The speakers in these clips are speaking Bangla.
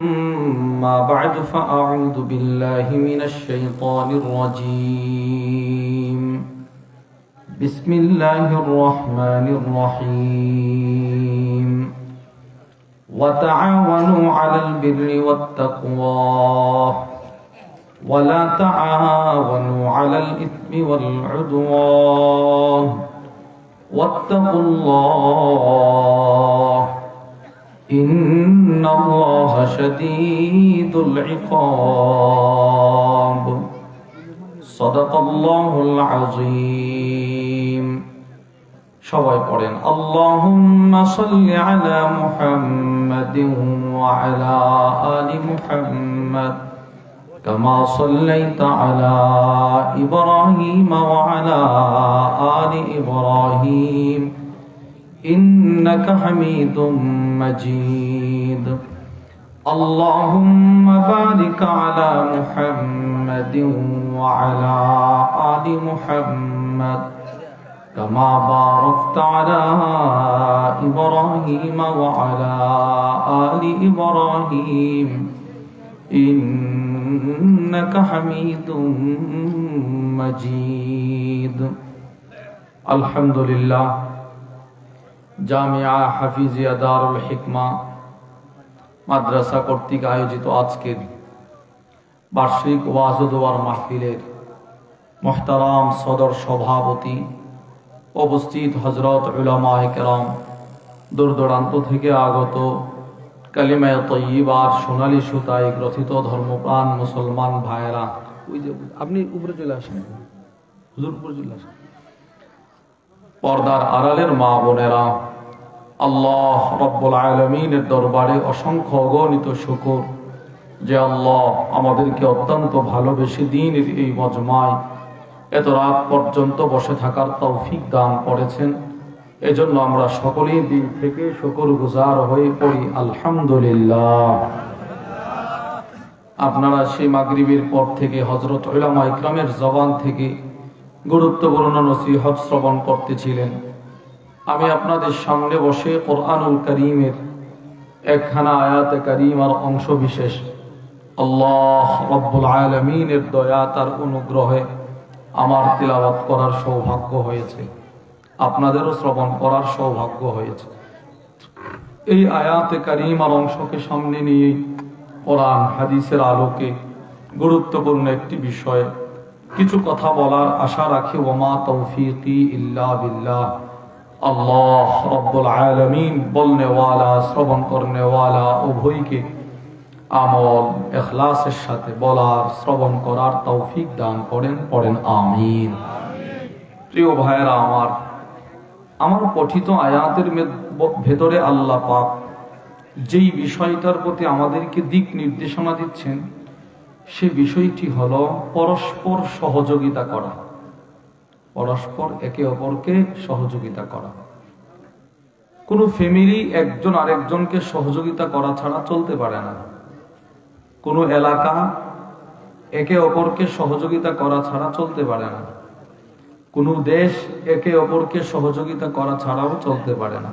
أما بعد فأعوذ بالله من الشيطان الرجيم. بسم الله الرحمن الرحيم. وتعاونوا على البر والتقوى ولا تعاونوا على الإثم والعدوان واتقوا الله إن الله شديد العقاب. صدق الله العظيم. সবাই পড়েন اللهم صل على محمد وعلى آل محمد كما صليت على إبراهيم وعلى آل إبراهيم إنك حميد مجيد. اللهم بارك على محمد وعلى آل محمد كما باركت على إبراهيم وعلى آل إبراهيم إنك حميد مجيد. الحمد لله. জামিয়া হাফিজিয়া দারুল হিকমা মাদ্রাসা কর্তৃক আয়োজিত আজকের বার্ষিক ওয়াজ ও দোয়ার মাহফিলের মুহতারাম সদর সভাপতি, উপস্থিত হযরত উলামায়ে কেরাম, দূর দূরান্ত থেকে আগত কালিমায়ে তয়্যিবার সোনালী সুতায় গ্রথিত ধর্মপ্রাণ মুসলমান ভাইয়েরা, ওই যে আপনি উপরে চলে আসেন, হুজুর উপরে চলে আসেন, পর্দার আড়ালের মা বোনেরা, আল্লাহ রব্বুল আলামিনের দরবারে অসংখ্য অগণিত শুকর যে আল্লাহ আমাদেরকে অত্যন্ত ভালোবেসে দিনের এই মজমায় এত রাত পর্যন্ত বসে থাকার তৌফিক দান করেছেন। এজন্য আমরা সকলেই দিন থেকে শুকরগুজার হয়ে পড়ি আলহামদুলিল্লাহ। আপনারা সেই মাগরিবের পর থেকে হযরত উলামা ইকরামের জবান থেকে গুরুত্বপূর্ণ নসিহত শ্রবণ করতেছিলেন। আমি আপনাদের সামনে বসে কোরআনুল কারীমের একখানা আয়াতে কারীমার অংশ বিশেষ আল্লাহ রব্বুল আলামিনের দয়া তার অনুগ্রহে আমার তিলাওয়াত করার সৌভাগ্য হয়েছে, আপনাদেরও শ্রবণ করার সৌভাগ্য হয়েছে। এই আয়াতে কারীমার অংশকে সামনে নিয়ে কোরআন হাদিসের আলোকে গুরুত্বপূর্ণ একটি বিষয়ে কিছু কথা বলার আশা রাখি। ওমা তৌফিকি ইল্লা বিল্লাহ। আল্লাহ রব্বুল আলামিন বলনে ওয়ালা শ্রবণ করনে ওয়ালা উভয়কে আমল ইখলাসের সাথে বলার শ্রবণ করার তৌফিক দান করেন, পড়েন আমিন। প্রিয় ভাইয়েরা আমার পঠিত আয়াতের ভেতরে আল্লাহ পাক যেই বিষয়টার প্রতি আমাদেরকে দিক নির্দেশনা দিচ্ছেন সে বিষয়টি হলো পরস্পর সহযোগিতা করা, পরস্পর একে অপরকে সহযোগিতা করা। কোনো ফ্যামিলি একজন আরেকজনকে সহযোগিতা করা ছাড়া চলতে পারে না। কোনো এলাকা একে অপরকে সহযোগিতা করা ছাড়া চলতে পারে না। কোনো দেশ একে অপরকে সহযোগিতা করা ছাড়াও চলতে পারে না।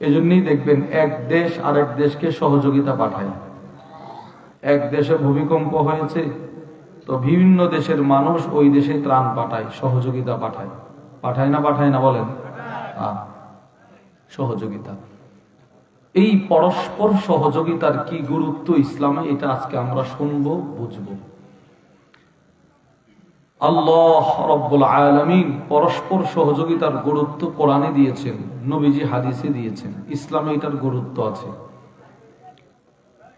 এজন্যই দেখবেন এক দেশ আরেক দেশকে সহযোগিতা পাঠায়। এক দেশে ভূমিকম্প হয়েছে তো বিভিন্ন দেশের মানুষ ওই দেশে ত্রাণ পাঠায়, সহযোগিতা পাঠায়, পাঠায় না বলেন? সহযোগিতা। এই পরস্পর সহযোগিতার কি গুরুত্ব ইসলামে, এটা আজকে আমরা শুনবো, বুঝবো। আল্লাহ রব্বুল আলামিন পরস্পর সহযোগিতার গুরুত্ব কোরআনে দিয়েছেন, নবীজি হাদিসে দিয়েছেন, ইসলামে এটার গুরুত্ব আছে।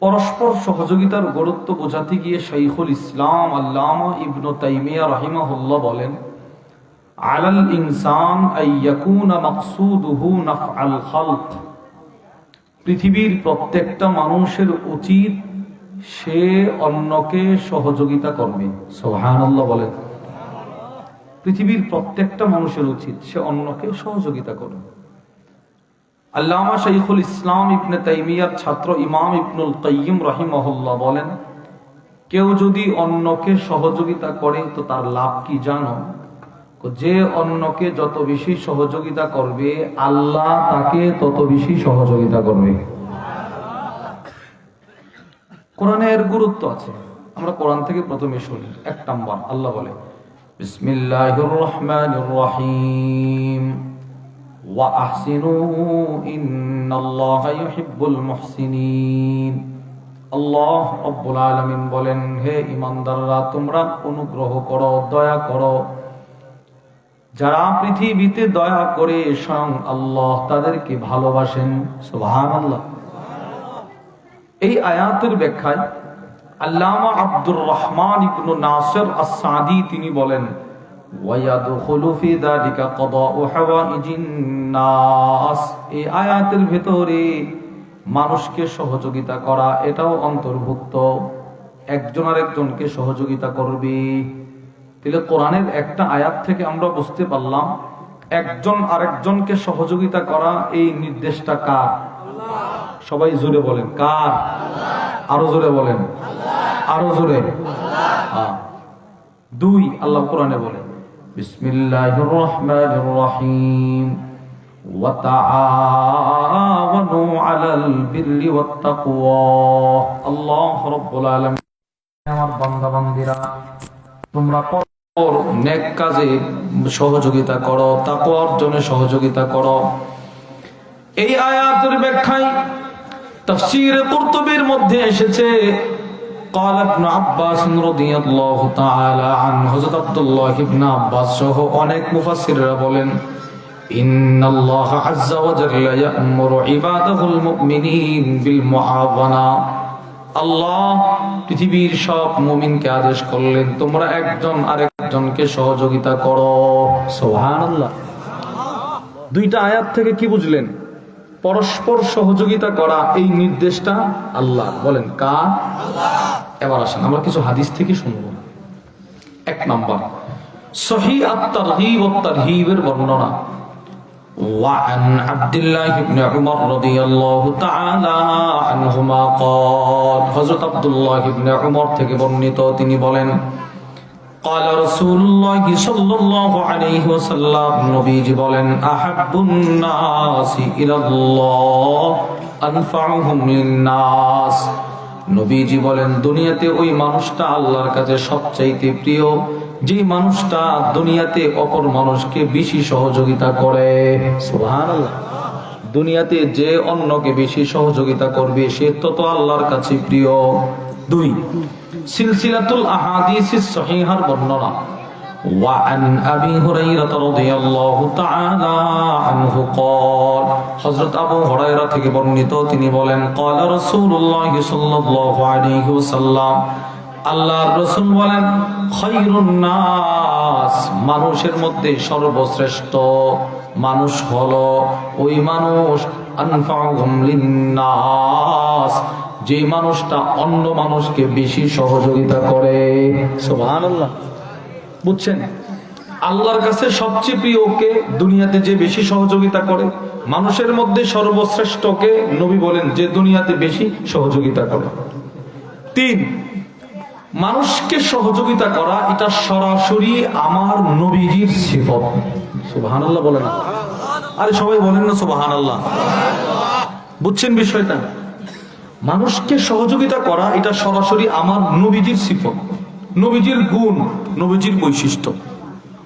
পরস্পর সহযোগিতার গুরুত্ব বোঝাতে গিয়ে শাইখুল ইসলাম আল্লামা ইবনে তাইমিয়া রাহিমাহুল্লাহ বলেন, আলাল ইনসান আন ইয়াকুনা মাকসুদুহু নাফআল খালক। পৃথিবীর প্রত্যেকটা মানুষের উচিত সে অন্যকে সহযোগিতা করবে। সুবহানাল্লাহ বলেন। পৃথিবীর প্রত্যেকটা মানুষের উচিত সে অন্যকে সহযোগিতা করবে। আল্লামা শাইখুল ইসলাম ইবনে তাইমিয়ার ছাত্র ইমাম ইবনুল কাইয়িম রাহিমাহুল্লাহ বলেন, কেউ যদি অন্যকে সহযোগিতা করে তো তার লাভ কি জানো? যে অন্যকে যত বেশি সহযোগিতা করবে আল্লাহ তাকে তত বেশি সহযোগিতা করবে। কোরআনের গুরুত্ব আছে। আমরা কোরআন থেকে প্রথমে শুনি। 1 নাম্বার আল্লাহ বলে বিসমিল্লাহির রহমানির রহিম ওয়া আহসিনু ইন্নাল্লাহা ইউহিব্বুল মুহসিনিন। আল্লাহ রাব্বুল আলামিন বলেন, হে ঈমানদাররা, তোমরা অনুগ্রহ করো, দয়া করো। যারা পৃথিবীতে দয়া করে স্বয়ং আল্লাহ তাদেরকে ভালোবাসেন। সুবহানাল্লাহ। এই আয়াতের ব্যাখ্যায় আল্লামা আব্দুর রহমান ইবনে নাসির আস-সাদি তিনি বলেন, ওয়ায়াদখুলু ফি যালিকা কাদাউ হাওয়াইজিন নাস। এই আয়াতের ভিতরে মানুষকে সহযোগিতা করা এটাও অন্তর্ভুক্ত। একজন আরেকজনকে সহযোগিতা করবে। তাহলে কোরআনের একটা আয়াত থেকে আমরা বুঝতে পারলাম একজন আরেকজনকে সহযোগিতা করা এই নির্দেশটা কার? সবাই জোরে বলেন, কার? আরো জোরে বলেন, আরো জোরে। 2 আল্লাহ কোরআনে বলেন বিসমিল্লাহির রহমানির রহিম ওয়া তাআওয়ানু আলাল বিররি ওয়াত তাকওয়া। আল্লাহ রাব্বুল আলামিন, আমার বান্দা বান্দীরা, তোমরা নেক কাজে সহযোগিতা করো, তাকওয়া অর্জনে সহযোগিতা করো। এই আয়াতের ব্যাখ্যায় তাফসীর কুরতুবীর মধ্যে এসেছে, قال ابن عباس رضي الله تعالى عنه, হযরত আব্দুল্লাহ ইবনে আব্বাস সহ অনেক মুফাসসিররা বলেন, ইন্নাল্লাহ আযজা ওয়া জাল্লা ইয়া'মুরু ইবাদাহুল মুমিনিন বিল মুআওয়ানা। আল্লাহ পৃথিবীর সব মুমিনকে আদেশ করলেন, তোমরা একজন আরেকজনকে সহযোগিতা করো। সুবহানাল্লাহ। 2টা আয়াত থেকে কি বুঝলেন? পরস্পর সহযোগিতা করা এই নির্দেশটা আল্লাহ। বলেন, কার? আল্লাহ। এবার আসেন আমরা কিছু হাদিস থেকে শুনব। 1 নাম্বার সহিহ আত-তারগীব ওয়াত তারহীবের বর্ণনা। وعن عبد الله بن عمر رضي الله تعالى عنهما قال, হযরত আব্দুল্লাহ ইবনে উমর থেকে বর্ণিত, তিনি বলেন, قال رسول الله صلى الله عليه وسلم, নবীজি বলেন, আহাব্বুন নাসি ইলাল্লাহ আনফাউহুম লিন-নাস। নবীজি বলেন, দুনিয়াতে ওই মানুষটা আল্লাহর কাছে সবচাইতে প্রিয় যে মানুষটা দুনিয়াতে অপর মানুষকে বেশি সহযোগিতা করে। সুবহানাল্লাহ। দুনিয়াতে যে অন্যকে বেশি সহযোগিতা করবে সে তত আল্লাহর কাছে প্রিয়। 2 সিলসিলাতুল আহাদিসিস সহিহার বর্ণনা। وعن أبي هريرة رضي الله تعالى عنه قال, হযরত আবু হুরায়রা থেকে বর্ণিত, তিনি বলেন, قال رسول الله صلى الله عليه وسلم, আল্লাহর রাসূল বলেন, খায়রুন নাস, মানুষের মধ্যে সর্বশ্রেষ্ঠ মানুষ হলো ওই মানুষ আনফাউহুম লিন-নাস, যে মানুষটা অন্য মানুষকে বেশি সহযোগিতা করে। সুবহানাল্লাহ। বুঝছেন? আল্লাহর কাছে সবচেয়ে প্রিয় কে? দুনিয়াতে যে বেশি সহযোগিতা করে। মানুষের মধ্যে সর্বশ্রেষ্ঠ কে? নবী বলেন, যে দুনিয়াতে বেশি সহযোগিতা করে। 3 মানুষকে সহযোগিতা করা এটা সরাসরি আমার নবীজির সিফত। সুবহানাল্লাহ বলেন না? আরে সবাই বলেন না সুবহানাল্লাহ। বুঝছেন বিষয়টা? মানুষকে সহযোগিতা করা এটা সরাসরি আমার নবীজির সিফত, নবীজির গুণ, নবীজির বৈশিষ্ট্য।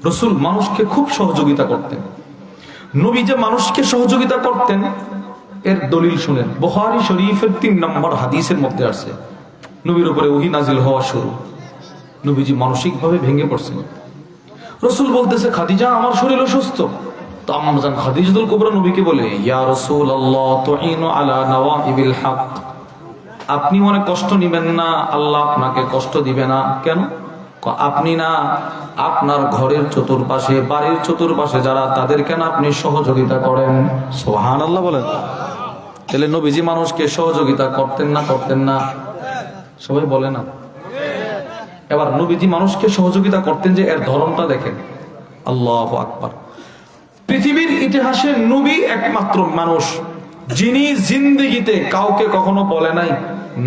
রাসূল মানুষকে খুব সহযোগিতা করতেন। নবী যে মানুষকে সহযোগিতা করতেন এর দলিল শুনেন। বুখারী শরীফের 3 নম্বর হাদিসের মধ্যে আছে, নবীর উপরে ওহী নাজিল হওয়া শুরু। নবীজি মানসিকভাবে ভেঙে পড়ছেন। রাসূল বলতেছে, খাদিজা, আমার শরীর অসুস্থ। তো আম্মা জান খাদিজাতুল কুবরা নবীকে বলে, ইয়া রাসূলুল্লাহ তুইনু আলা নওয়াইবিল হক, আপনি অনেক কষ্ট নেবেন না, আল্লাহ আপনাকে কষ্ট দিবে না। কেন? আপনি না আপনার ঘরের চতুর্পাশে, বাড়ির চতুর্পাশে যারা, তাদের কেন আপনি সহযোগিতা করেন? সুবহানাল্লাহ বলেন। তাহলে নবীজি মানুষকে সহযোগিতা করতেন না? করতেন না? সবাই বলে না। এবার নবীজি মানুষকে সহযোগিতা করতেন যে এর ধরনটা দেখেন। আল্লাহু আকবার। পৃথিবীর ইতিহাসে নবী একমাত্র মানুষ যিনি জিন্দেগিতে কাউকে কখনো বলে নাই,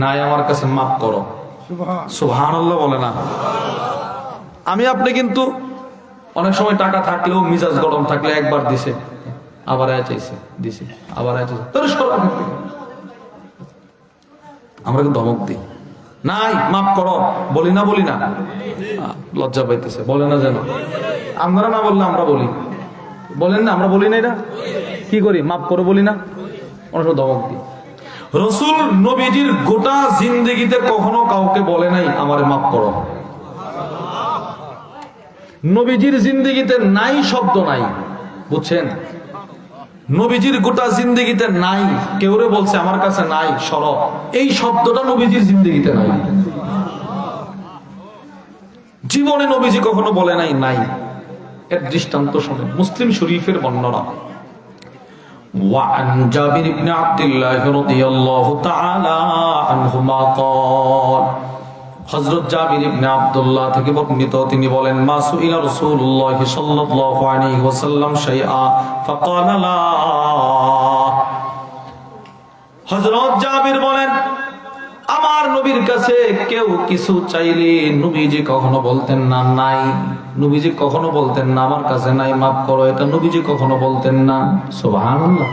নাই আমার কাছে মাফ করো। সুবহানাল্লাহ বলে না? আমি আপনি কিন্তু অনেক সময় টাকা থাকলেও মিজাজ গরম থাকলে একবার দিছে, আবার চাইছে, দিছে, আবার চাইছে, তোর সরা ক্ষেত্রে আমরা কিন্তু ধমক দিই। নাই, মাফ করো, বলি না লজ্জা পাইতেছে, বলে না যেন। আমরা না বললে আমরা বলি, বলেন না, আমরা বলি না। এটা কি করি, মাফ করো বলি না, অনেক ধমক দিই। রসুল নবীজির গোটা জিন্দেগিতে কখনো কাউকে বলে নাই আমারে মাফ করো। নবীজির জিন্দেগিতে নাই শব্দ নাই, বুঝছেন? নবীজির গোটা জিন্দেগিতে নাই কেউরে বলছে আমার কাছে নাই সর, এই শব্দটা নবীজির জিন্দেগিতে নাই। জীবনে নবীজি কখনো বলে নাই নাই। এর দৃষ্টান্ত শুনেন, মুসলিম শরীফের বর্ণনা। وعن جابر بن عبد الله رضي الله تعالى عنهما قال হযরত জাবির ইবনে আব্দুল্লাহ থেকে বর্ণিত, তিনি বলেন মা সুইলা রাসূলুল্লাহ সাল্লাল্লাহু আলাইহি ওয়াসাল্লাম শাইআ ফাকালা লা। হযরত জাবির বলেন আমার নবীর কাছে কেউ কিছু চাইলে নবীজি কখনো বলতেন না নাই। নবীজি কখনো বলতেন না আমার কাছে নাই, মাফ করো, এটা নবীজি কখনো বলতেন না। সুবহানাল্লাহ।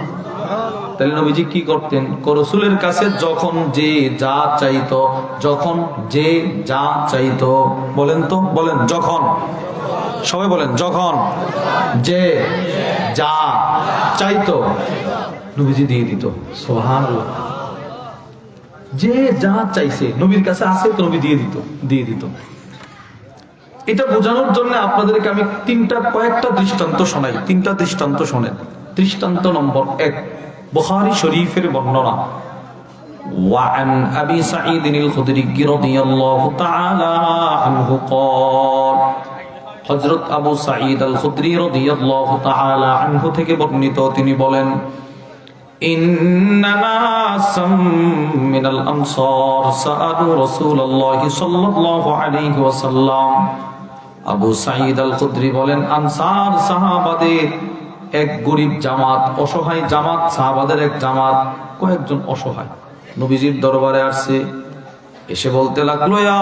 তাহলে নবীজি কি করতেন? রাসূলের কাছে যখন যে যা চাইতো, যখন যে যা চাইতো, বলেন তো, বলেন, যখন, সবাই বলেন, যখন যে যা চাইতো নবীজি দিয়ে দিত। সুবহানাল্লাহ। যে যা চাইছে নবীর কাছে আছে তো নবী দিয়ে দিত। এটা বোঝানোর জন্য আপনাদেরকে আমি কয়েকটা দৃষ্টান্ত শোনাই। 3টা দৃষ্টান্ত শোনেন। দৃষ্টান্ত নম্বর 1, বুখারী শরীফের বর্ণনা। وعن أبي سعيد الخدري رضي الله تعالى عنه قال হযরত আবু সাঈদ আল খুদরি রাদিয়াল্লাহু তাআলা আনহু থেকে বর্ণিত, তিনি বলেন ইন্না নাসাম মিনাল আনসার সাআলু রাসূলুল্লাহ সাল্লাল্লাহু আলাইহি ওয়াসাল্লাম। আবু সাঈদ আল খুদরি বলেন আনসার সাহাবাদের এক গরীব জামাত, অসহায় জামাত, সাহাবাদের এক জামাত, কয়েকজন অসহায় নবীজির দরবারে আসছে। এসে বলতে লাগলো ইয়া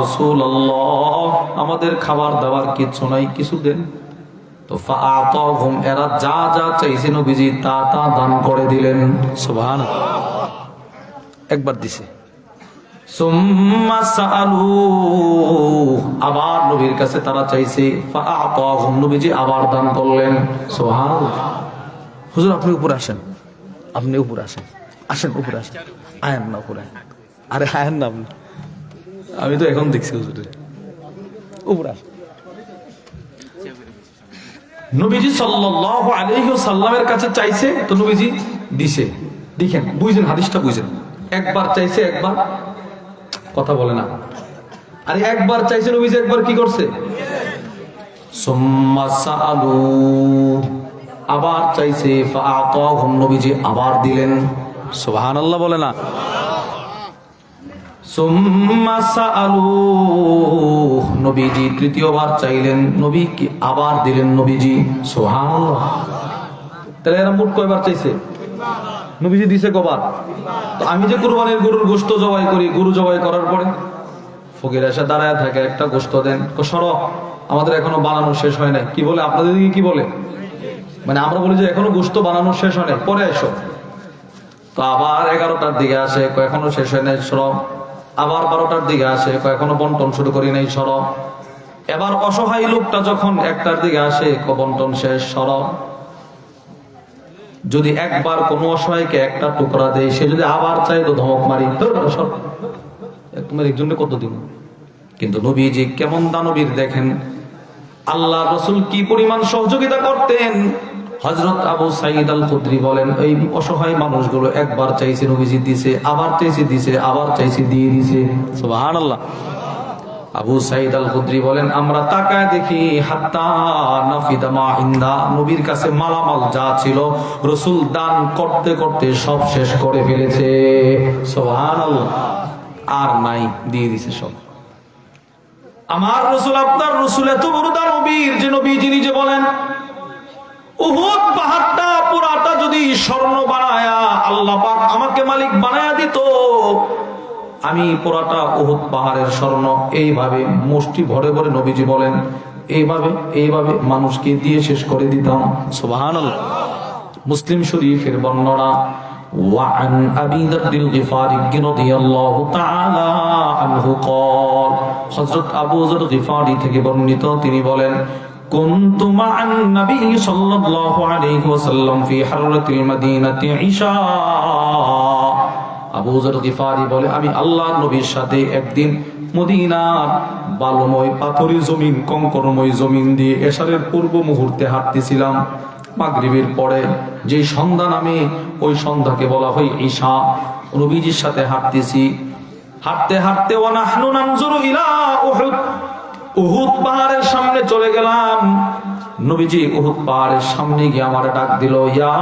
রাসূলুল্লাহ, আমাদের খাবার দাবার কিছু নাই, কিছু দেন। তো ফাআতাহুম, এরা যা যা চাইছে নবীজি তা তা দান করে দিলেন। সুবহানাল্লাহ। একবার দিছে। সুম্মা সাআলু, আবার নবীর কাছে তারা চাইছে, ফাআতাহুম, নবীজি আবার দান করলেন। সুবহানাল্লাহ। হুজুর আপনি উপরে আসেন, আপনি উপরে আসেন, আসেন উপরে আসেন, আয়েন না উপরে, আরে আয়েন না, আমি তো এখন দেখছি হুজুরে, উপরে আসেন। নবীজি সাল্লাল্লাহু আলাইহি ওয়াসাল্লামের কাছে চাইছে তো নবীজি দিছে। দেখেন, বুঝেন হাদিসটা, বুঝেন। একবার চাইছে, একবার কথা বলে না, আরে একবার চাইছে নবীজি, একবার কি করছে? সুম্মা সাআলু, আবার চাইছে, ফাআতাহুম, নবীজি আবার দিলেন। সুবহানাল্লাহ বলে না। সুম্মা সাআলু, নবীজি তৃতীয়বার চাইলেন, নবী কি আবার দিলেন নবীজি। সুবহানাল্লাহ। তাহলে এরা মোট কয়বার চাইছে? নবীজি দিছে কবার? তো আমি যে কুরবানির গরুর গোশত জবাই করি, গরু জবাই করার পরে ফকির এসে দাঁড়ায় থাকে, একটা গোশত দেন, সর, আমাদের এখনো বানানো শেষ হয় নাই। কি বলে আপনাদের দিকে? কি বলে? মানে আমরা বলি যে এখনো গোশত বানানো শেষ হয় নাই, পরে এসো। তো আবার 11টার দিকে আসে, এখনো শেষ হয় নাই, সর। আবার 12টার দিকে আসে, এখনো বন্টন শুরু করি নাই, সর। এবার অসহায় লোকটা যখন 1টার দিকে আসে, বন্টন শেষ, সর। যদি একবার কোনো অসহায়কে একটা টুকরা দেয়, সে যদি আবার চাই তো ধমক মারি, তোমার একজনে কত দিন। কিন্তু নবীজি কেমন দানবীর দেখেন, আল্লাহ রাসূল কি পরিমাণ সহযোগিতা করতেন। হযরত আবু সাঈদ আল খুদরি বলেন এই অসহায় মানুষগুলো একবার চাইছে, নবীজি দিছে, আবার চাইছে দিছে, আবার চাইছে দিয়ে দিছে। সুবহানাল্লাহ। আবু সাঈদ আল খুদরি বলেন আমরা তাকায় দেখি, হাত্তা নাফিদা মা ইনদা, নবীর কাছে মালামাল যা ছিল রাসূল দান করতে করতে সব শেষ করে ফেলেছে। সুবহানাল্লাহ। আর নাই, দিয়ে দিছে সব। আমার রাসূল, আপনার রাসূল এত বড় দানবীর যে নবীজি নিজে বলেন উহুদ পাহাড়টা পুরাটা যদি স্বর্ণ বানায়া আল্লাহ পাক আমাকে মালিক বানায়া দিত, আমি পুরাটা উহুদ পাহাড়ের স্বর্ণ এইভাবে মুষ্টি ভরে ভরে, নবীজি বলেন এইভাবে মানুষকে দিয়ে শেষ করে দিতাম। সুবহানাল্লাহ। মুসলিম শরীফের বর্ণনা। وعن أبي ذر الغفاري رضي الله تعالى عنه قال হযরত আবু যর গিফারি থেকে বর্ণিত তিনি বলেন كنت مع النبي صلى الله عليه وسلم في حرة المدينة عشاء আবু যর গিফারি বলে আমি আল্লাহর নবীর সাথে একদিন মদিনার বালুময় পাথরি জমিন কঙ্করময় জমিন দিয়ে এশারের পূর্ব মুহূর্তে হাঁটতেছিলাম মাগরিবের পরে যে সন্ধ্যা নামে ওই সন্ধ্যাকে বলা হয় ঈশা নবীজির সাথে হাঁটতেছি হাঁটতে হাঁটতে ওয়া নাহনু নানজুরু ইলা উহুদ উহুদ পাহাড়ের সামনে চলে গেলাম নবীজি উহুদ পাহাড়ের সামনে গিয়ে আমারে ডাক দিল ইয়া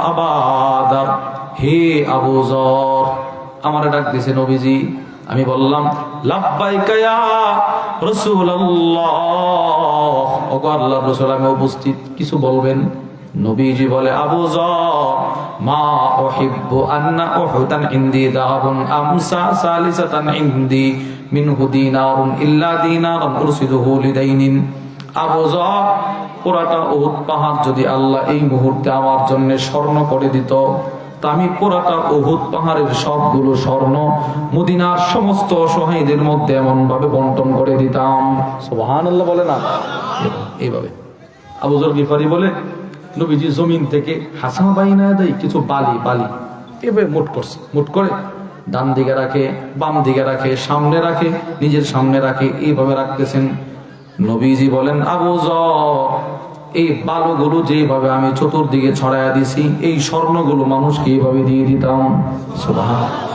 আবা যর হে আবু যর আমারে ডাক দিয়েছে নবীজি আমি বললাম লাব্বাইকা ইয়া রাসূলুল্লাহ ওগো আল্লাহর রাসূল আমি উপস্থিত কিছু বলবেন নবীজি বলে আবু যর মা উহিব্বু আন্না উহুদান ইনদি দাবুন আমসা সালিসাতান ইনদি মিনহু দিনারুন ইল্লা দিনারুন উরসিদুহু লিদাইনিন আবু যর পুরাটা উহুদ পাহাড় যদি আল্লাহ এই মুহূর্তে আমার জন্য স্বর্ণ করে দিত তা আমি পুরাটা উহুদ পাহাড়ের সবগুলো স্বর্ণ মদিনার সমস্ত অসহায়দের মধ্যে এমন ভাবে বন্টন করে দিতাম সুবহানাল্লাহ বলে না এইভাবে আবু যর গিফারি বলে নবীজি জমিন থেকে হাসা বাইনা দেয় কিছু বালি এভাবে মুট করে ডান দিকে রাখে বাম দিকে রাখে সামনে রাখে নিজের সামনে রাখে এইভাবে রাখতেছেন নবীজি বলেন আবু যর এই বালুগুলো যেভাবে আমি চতুর্দিকে ছড়াইয়া দিছি এই স্বর্ণগুলো মানুষকে এইভাবে দিয়ে দিতাম সুবহানাল্লাহ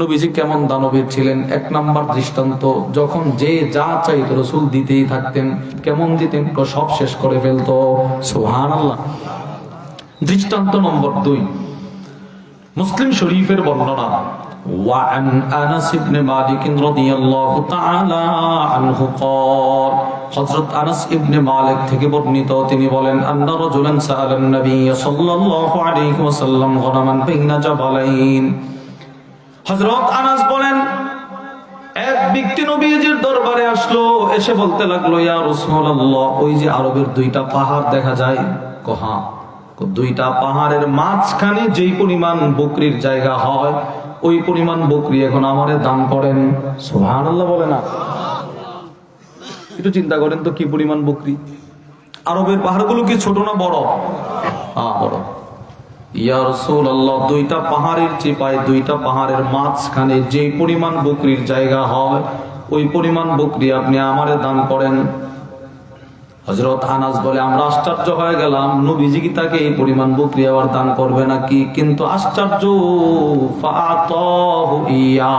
নবীজি কেমন দানবীর ছিলেন এক নাম্বার দৃষ্টান্ত যখন যে যা চাইতো রাসূল দিতেই থাকতেন কেমন দিতেন সব শেষ করে ফেলতো সুবহানাল্লাহ দৃষ্টান্ত নম্বর 2 মুসলিম শরীফের বর্ণনা وعن أنس بن مالك رضي الله تعالى عنه قال হযরত আনাস ইবনে মালিক থেকে বর্ণিত তিনি বলেন আন্না রাজুলান সাআলান নবী সাল্লাল্লাহু আলাইহি ওয়াসাল্লাম গনামান বাইনা জাবালাইন হযরত আনাস বলেন এক ব্যক্তি নবীজির দরবারে আসলো এসে বলতে লাগলো ইয়া রাসূলুল্লাহ ওই যে আরবের দুইটা পাহাড় দেখা যায় কহা দুইটা পাহাড়ের মাঝখানে যেই পরিমাণ বকরির জায়গা হয় ওই পরিমাণ বকরি এখন আমারে দান করেন সুবহানাল্লাহ বলে না একটু চিন্তা করেন তো কি পরিমাণ বকরি আরবের পাহাড়গুলো কি ছোট না বড় বড় ইয়া রাসূলুল্লাহ দুইটা পাহাড়ের চিপায় দুইটা পাহাড়ের মাঝখানে যেই পরিমাণ বকরির জায়গা হয় ওই পরিমাণ বকরি আপনি আমারে দান করেন হযরত আনাস বলে আমরা আশ্চর্য হয়ে গেলাম নবীজি কি তাকে এই পরিমাণ বকরি আবার দান করবে নাকি কিন্তু আশ্চর্য ফাআতাহু ইয়া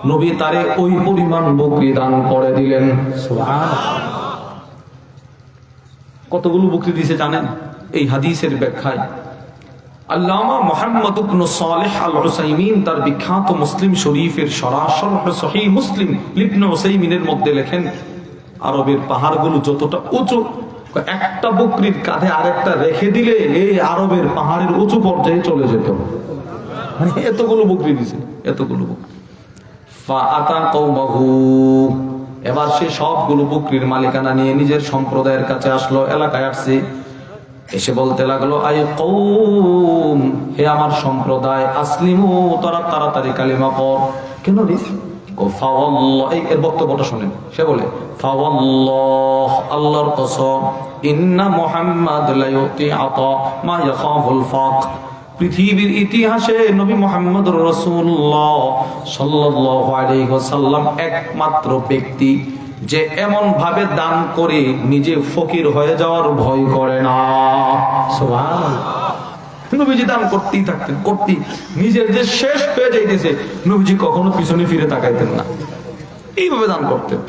নবী তারে ওই পরিমাণ বকরি দান করে দিলেন সুবহানাল্লাহ কতগুলো বকরি দিয়েছে জানেন এই হাদিসের ব্যাখ্যায় আল্লামা মুহাম্মদ ইবনে সালেহ আল উসাইমিন তার বিখ্যাত মুসলিম শরীফের শরহ সহিহ মুসলিম ইবনে উসাইমিনের মধ্যে লেখেন আরবের পাহাড়গুলো যতটা উঁচু একটা বকরির কাঁধে আরেকটা রেখে দিলে এই আরবের পাহাড়ের উঁচু পর্যায়ে চলে যেত মানে এতগুলো বকরি দিছে এতগুলো বকরি ফাআতা কওমাহু এবার সে সবগুলো বকরির মালিকানা নিয়ে নিজের সম্প্রদায়ের কাছে আসলো এলাকায় আসছে এসে বলতে লাগলো আয় কওম হে আমার সম্প্রদায় আসলিমু তারা তাড়াতাড়ি কালিমা পড় কেন রে এর বক্তব্যটা শুনেন সে বলে ফাওয়াল্লাহ আল্লাহর কসম ইন্না মুহাম্মাদ লা ইউতি আতা মা ইয়াখাফুল ফাক পৃথিবীর ইতিহাসে নবী মুহাম্মদুর রাসূলুল্লাহ সাল্লাল্লাহু আলাইহি ওয়াসাল্লাম একমাত্র ব্যক্তি যে এমন ভাবে দান করে নিজে ফকির হয়ে যাওয়ার ভয় করে না সুবহানাল্লাহ নবীজি দান করতেই থাকতেন নিজের যে শেষ পেয়ে যাইতেছে নবীজি কখনো পিছনে ফিরে তাকাইতেন না এইভাবে দান করতেন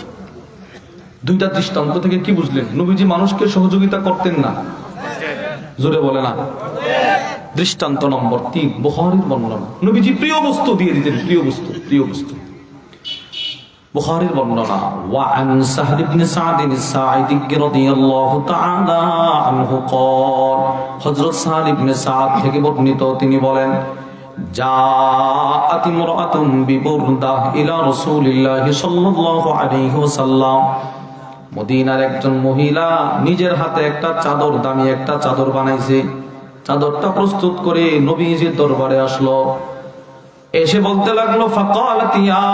দুইটা দৃষ্টান্ত থেকে কি বুঝলেন নবীজি মানুষকে সহযোগিতা করতেন না জোরে বলে না দৃষ্টান্ত নম্বর 3 বুখারীর বর্ণনা নবীজি প্রিয় বস্তু দিয়ে দিতেন প্রিয় বস্তু বুখারীর বর্ণনা ওয়ান সাহল ইবনে সাদ আস-সাঈদী রাদিয়াল্লাহু তাআলা আনহু قال হযরত সাহল ইবনে সাদ থেকে বর্ণিত তিনি বলেন জাআত ইমরাআতুন বিবুরদা ইলা রাসূলিল্লাহ সাল্লাল্লাহু আলাইহি ওয়াসাল্লাম মদিনার একজন মহিলা নিজের হাতে একটা চাদর দামি একটা চাদর বানাইছে চাদরটা প্রস্তুত করে নবীজির দরবারে আসলো, এসে বলতে লাগলো ফাকালাত ইয়া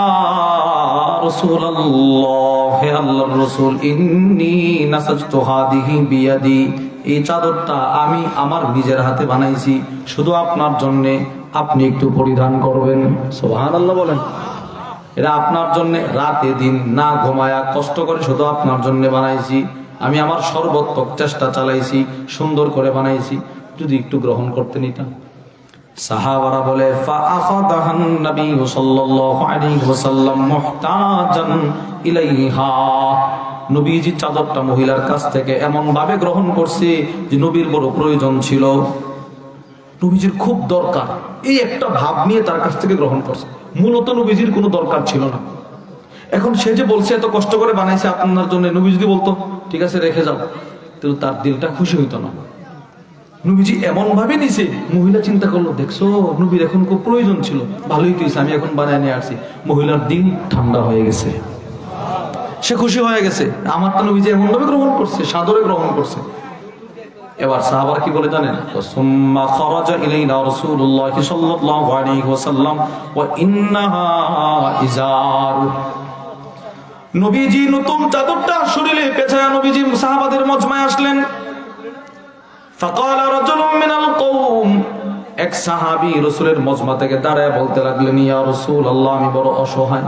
রাসূলুল্লাহ, হে আল্লাহর রাসূল, ইন্নী নাসাজতু হাদিহি বিয়াদি, এই চাদরটা আমি আমার নিজের হাতে বানাইছি, শুধু আপনার জন্য, আপনি একটু পরিধান করবেন। সুবহানাল্লাহ বলেন। এটা আপনার জন্য, রাতে দিন না ঘুমায়া কষ্ট করে শুধু আপনার জন্য বানাইছি, আমি আমার সর্বোত্তম চেষ্টা চালাইছি, সুন্দর করে বানাইছি, যদি একটু গ্রহণ করতে নিতাম। সাহাবারা বলে ফাআখাযাহান নবী সাল্লাল্লাহু আলাইহি ওয়াসাল্লাম মুহতাজান ইলাইহা, নবীজি চাদরটা মহিলার কাছ থেকে এমন ভাবে গ্রহণ করছে যে নবীর বড় প্রয়োজন ছিল, নবীজির খুব দরকার, এই একটা ভাব নিয়ে তার কাছ থেকে গ্রহণ করছে। মূলত নবীজির কোনো দরকার ছিল না। এখন সে যে বলছে এত কষ্ট করে বানাইছে আপনার জন্য, নবী যদি বলতো ঠিক আছে রেখে যাও, কিন্তু তার দিলটা খুশি হইতো না। নবীজি এমন ভাবে নিছে, মহিলা চিন্তা করলো দেখছো নবীর এখন খুব প্রয়োজন ছিল, ভালোই কইছে আমি এখন বানায় নিয়ে আসছি। মহিলার দিল ঠান্ডা হয়ে গেছে, সে খুশি হয়ে গেছে, আমার তো নবীজি এমন ভাবে গ্রহণ করছে, সাদরে গ্রহণ করছে। এবার সাহাবারা কি বলে জানেন? সুম্মা খারাজা ইলাইনা রাসূলুল্লাহ সাল্লাল্লাহু আলাইহি ওয়াসাল্লাম ওয়া ইন্নাহা ইজার, নবীজি নতুন চাদরটা শরীরে পেঁচায়া নবীজি সাহাবাদের মজমায় আসলেন। ফাকালা রাজুলুম মিনাল কওম, এক সাহাবী রাসূলের মজমা থেকে দাঁড়ায় বলতে লাগলেন, ইয়া রাসূলুল্লাহ, আমি বড় অসহায়,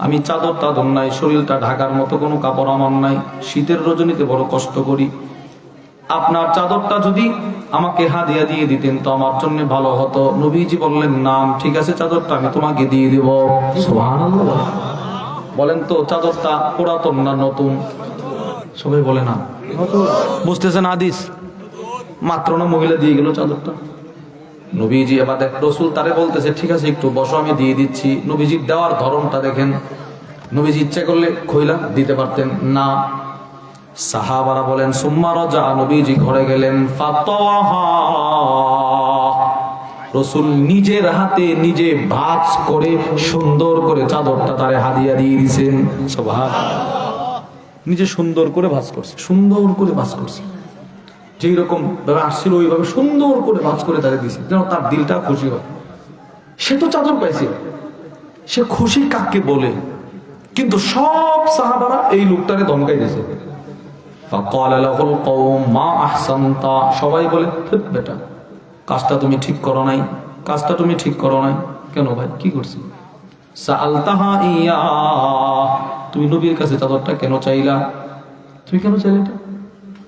আমি চাদর নাই, শরীরটা ঢাকার মতো কোনো কাপড় আমার নাই, শীতের রজনীতে বড় কষ্ট করি, আপনার চাদরটা যদি আমাকে হাদিয়া দিয়ে দিতেন তো আমার জন্য ভালো হতো। নবীজি বললেন, নাম ঠিক আছে, চাদরটা আমি তোমাকে দিয়ে দিব। সুবহানাল্লাহ বলেন তো, চাদরটা পুরাতন না নতুন? সবাই বলে না, বুঝতেছেন হাদিস? মাত্র না মহিলা দিয়ে গেল চাদরটা। নবীজি এবার দেখ, রাসূল তারে বলতেছে ঠিক আছে একটু বসো, আমি দিয়ে দিচ্ছি। নবীজি দেওয়ার ধরনটা দেখেন, নবীজি ইচ্ছা করলে খইলা দিতে পারতেন না। সাহাবারা বলেন সুম্মা রাজা, নবীজি ঘরে গেলেন, ফাতাওয়াহা, রাসূল নিজের হাতে নিজে ভাঁজ করে সুন্দর করে চাদরটা তারে হাদিয়া দিয়ে দিয়েছেন। সুবহানাল্লাহ, নিজে সুন্দর করে ভাঁজ করছে, সুন্দর করে ভাঁজ করছে, যেই রকম ভাবে আসছিল ওইভাবে সুন্দর করে ভাঁজ করে তারে দিয়েছে, যেন তার দিলটা খুশি হয়। সে তো চাদর পাইছে, সে খুশি কাকে বলে? কিন্তু সব সাহাবারা এই লোকটারে ধমকাই দিয়েছে। ফাকালা লাহুল কওম মা আহসানতা, সবাই বলে বেটা কাজটা তুমি ঠিক করো নাই, কাজটা তুমি ঠিক করো নাই। কেন ভাই, কি করছি? সাআলতাহা ইয়া, তুমি নবীর কাছে চাদরটা কেন চাইলা? তুমি কেন চাইলে এটা?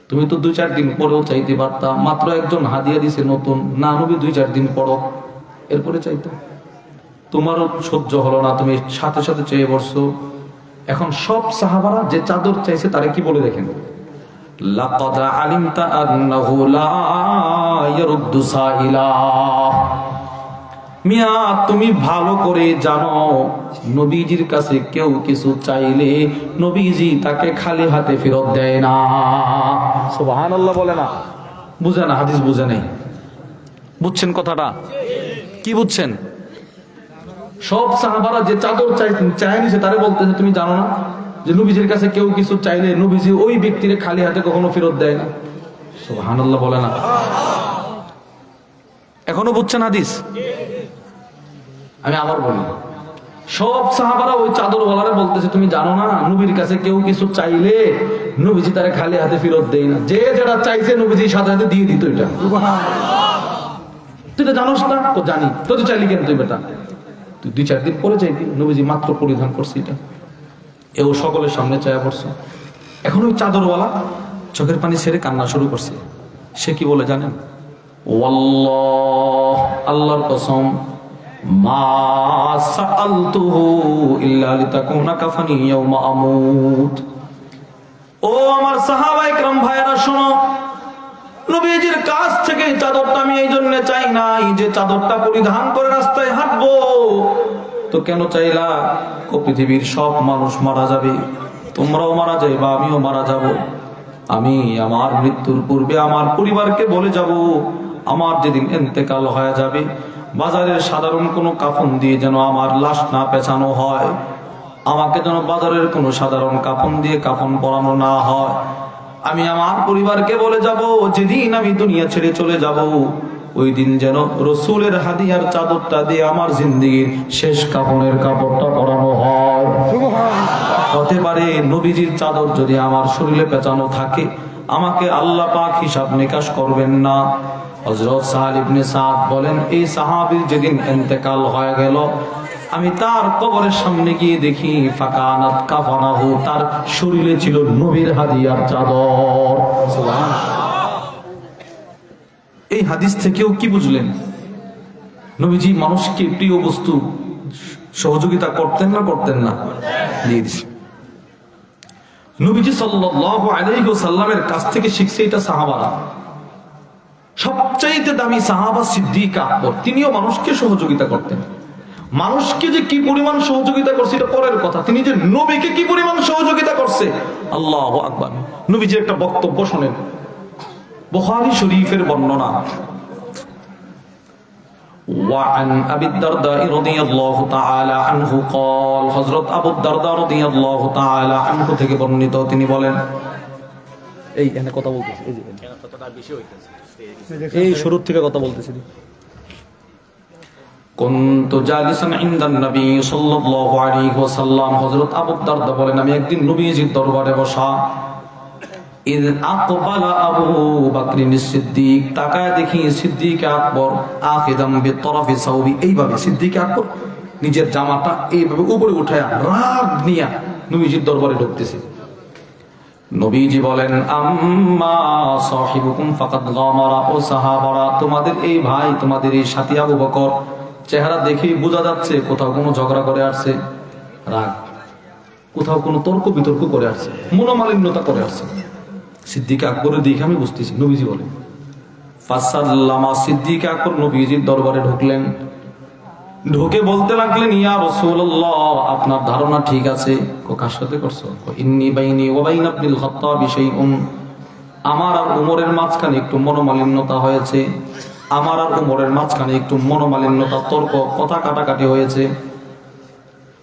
তুমি তো 2-4 দিন পরেও চাইতে পারতা, মাত্র একজন হাদিয়া দিছে নতুন, না নবী 2-4 দিন পরও এরপরে চাইতো। তোমারও সহ্য হলো না, তুমি সাথে সাথে চেয়ে বসছো। এখন সব সাহাবারা যে চাদর চাইছে তারে কি বলে দেখেন, লাকাদ আলিমতা আন্নাহু লা ইয়ারুদ্দু সাইলা, মিয়া তুমি ভালো করে জানো নবীজির কাছে কেউ কিছু চাইলে নবীজি তাকে খালি হাতে ফেরত দেয় না। সুবহানাল্লাহ বলে না? বুঝে না, হাদিস বুঝে নাই। বুঝছেন কথাটা? কি বুঝছেন? সব সাহাবারা যে চাদর চাইছে তারে বলতেছে তুমি জানো না যে নবীজির কাছে কেউ কিছু চাইলে নবীজি ওই ব্যক্তিরে খালি হাতে কখনো ফেরত দেয় না। সুবহানাল্লাহ বলে না? এখনো বুঝছেন হাদিস? আমি আবার বলি, সব সাহাবারা ওই চাদরওয়ালারে বলতেছে তুমি জানো না নবীর কাছে কেউ কিছু চাইলে নবীজি তারে খালি হাতে ফেরত দেয় না, যে যেটা চাইছে নবীজি সাথে সাথে দিয়ে দিত। এটা তুই তো জানোস না? তো জানি, তো তুই চাইলি কেন? তুই বেটা তুই 2-4 দিন পরে চাইতি, নবীজি মাত্র পরিধান করছি এটা। এও সকলের সামনে চায়া পড়ছে। এখন ওই চাদরওয়ালা চোখের পানি ছেড়ে কান্না শুরু করছে। সে কি বলে জানেন? ওয়াল্লাহ, আল্লাহর কসম, মা সাআলতুহু ইল্লা লিতাকুনা কাফানি ইয়াউমা আমুত। ও আমার সাহাবায়ে کرام ভাইরা শোনো, নবীজির কাছ থেকে চাদরটা আমি এই জন্য চাই নাই যে চাদরটা পরিধান করে রাস্তায় হাঁটবো। তো কেন চাইলা? পৃথিবীর সব মানুষ মারা যাবে, তোমরাও মারা যাইবা, আমিও মারা যাব। আমি আমার মৃত্যুর পূর্বে আমার পরিবারকে বলে যাব, আমার যেদিন ইন্তেকাল হয়ে যাবে বাজারের সাধারণ কোনো কাফন দিয়ে যেন আমার লাশ না পেছানো হয়, আমাকে যেন বাজারের কোনো সাধারণ কাফন দিয়ে কাফন পরানো না হয়। আমি আমার পরিবারকে বলে যাব, যেদিন আমি দুনিয়া ছেড়ে চলে যাব ওই দিন যেন রসুলের হাদিয়ার চাদরটা দিয়ে আমার জিন্দেগির শেষ কাফনের কাপড়টা পরানো হয়। হতে পারে নবীজির চাদর যদি আমার শরীরে পেঁচানো থাকে, আমাকে আল্লাহ পাক হিসাব নিকাশ করবেন না। হযরত সাহাল ইবনে সাদ বলেন, এই সাহাবীর যেদিন ইন্তেকাল হয়ে গেল, আমি তার কবরের সামনে গিয়ে দেখি ফাকানাত কাফানাহু, তার শরীরে ছিল নবীর হাদিয়ার চাদর। এই হাদিস থেকেও কি বুঝলেন? নবীজি মানুষকে প্রিয় বস্তু সহযোগিতা করতেন না করতেন না? নবীজি সাল্লাল্লাহু আলাইহি ওয়াসাল্লামের কাছ থেকে শিখছে এটা সাহাবারা। সবচাইতে দামি সাহাবা সিদ্দিক আকবর, তিনিও মানুষকে সহযোগিতা করতেন। মানুষকে যে কি পরিমাণ সহযোগিতা করছে এটা পরের কথা, তিনি যে নবীকে কি পরিমাণ সহযোগিতা করছে, আল্লাহু আকবার। নবীজির একটা বক্তব্য শুনেন, বুখারী শরীফের বর্ণনা। وعن أبي الدرداء رضي الله تعالى عنه قال, হযরত আবু দারদা রাদিয়াল্লাহু তাআলা আনহু থেকে বর্ণিত, তিনি বলেন, এই এখানে কথা বলতেছি, এই যে কথাটা বেশি হইতেছে, এই শুরু থেকে কথা বলতেছি। কুনতু জালিসান ইনদান নবী সাল্লাল্লাহু আলাইহি ওয়াসাল্লাম, হযরত আবু দারদা বলেন, আমি একদিন নবীজির দরবারে বসা। ইয আকবালা আবু বকর সিদ্দিক, তাকায় দেখি সিদ্দিক আকবর আখিদাম বিতরফি সাওবি, এইভাবে সিদ্দিক আকবর নিজের জামাটা এইভাবে উপরে উঠায়া রাগ নিয়া নবীজির দরবারে ঢুকতেছে। নবীজি বলেন, আম্মা সাহিবুকুম ফাকাদ গামারা, ও সাহাবারা, তোমাদের এই ভাই, তোমাদের এই সাথী আবু বকর, চেহারা দেখেই বোঝা যাচ্ছে কোথাও কোনো ঝগড়া করে আসছে, রাগ, কোথাও কোনো তর্ক বিতর্ক করে আসছে, মনোমালিন্যতা করে আসছে। সিদ্দিক আকবরের দিকে আমি বুঝতেছি। নবীজি বলেন, ফাসাল্লামা, সিদ্দিক আকবর নবীজির দরবারে ঢুকলেন। ঢুকে বলতে লাগলেন, ইয়া রাসূলুল্লাহ, আপনার ধারণা ঠিক আছে। কার সাথে করছো? ইন্নী বাইনি ওয়া বাইনা ইবনুল খাত্তাব শাইউন, আমার আর উমরের মাঝখানে একটু মনোমালিন্যতা হয়েছে, আমার আর উমরের মাঝখানে একটু মনোমালিন্যতা, তর্ক, কথা কাটাকাটি হয়েছে।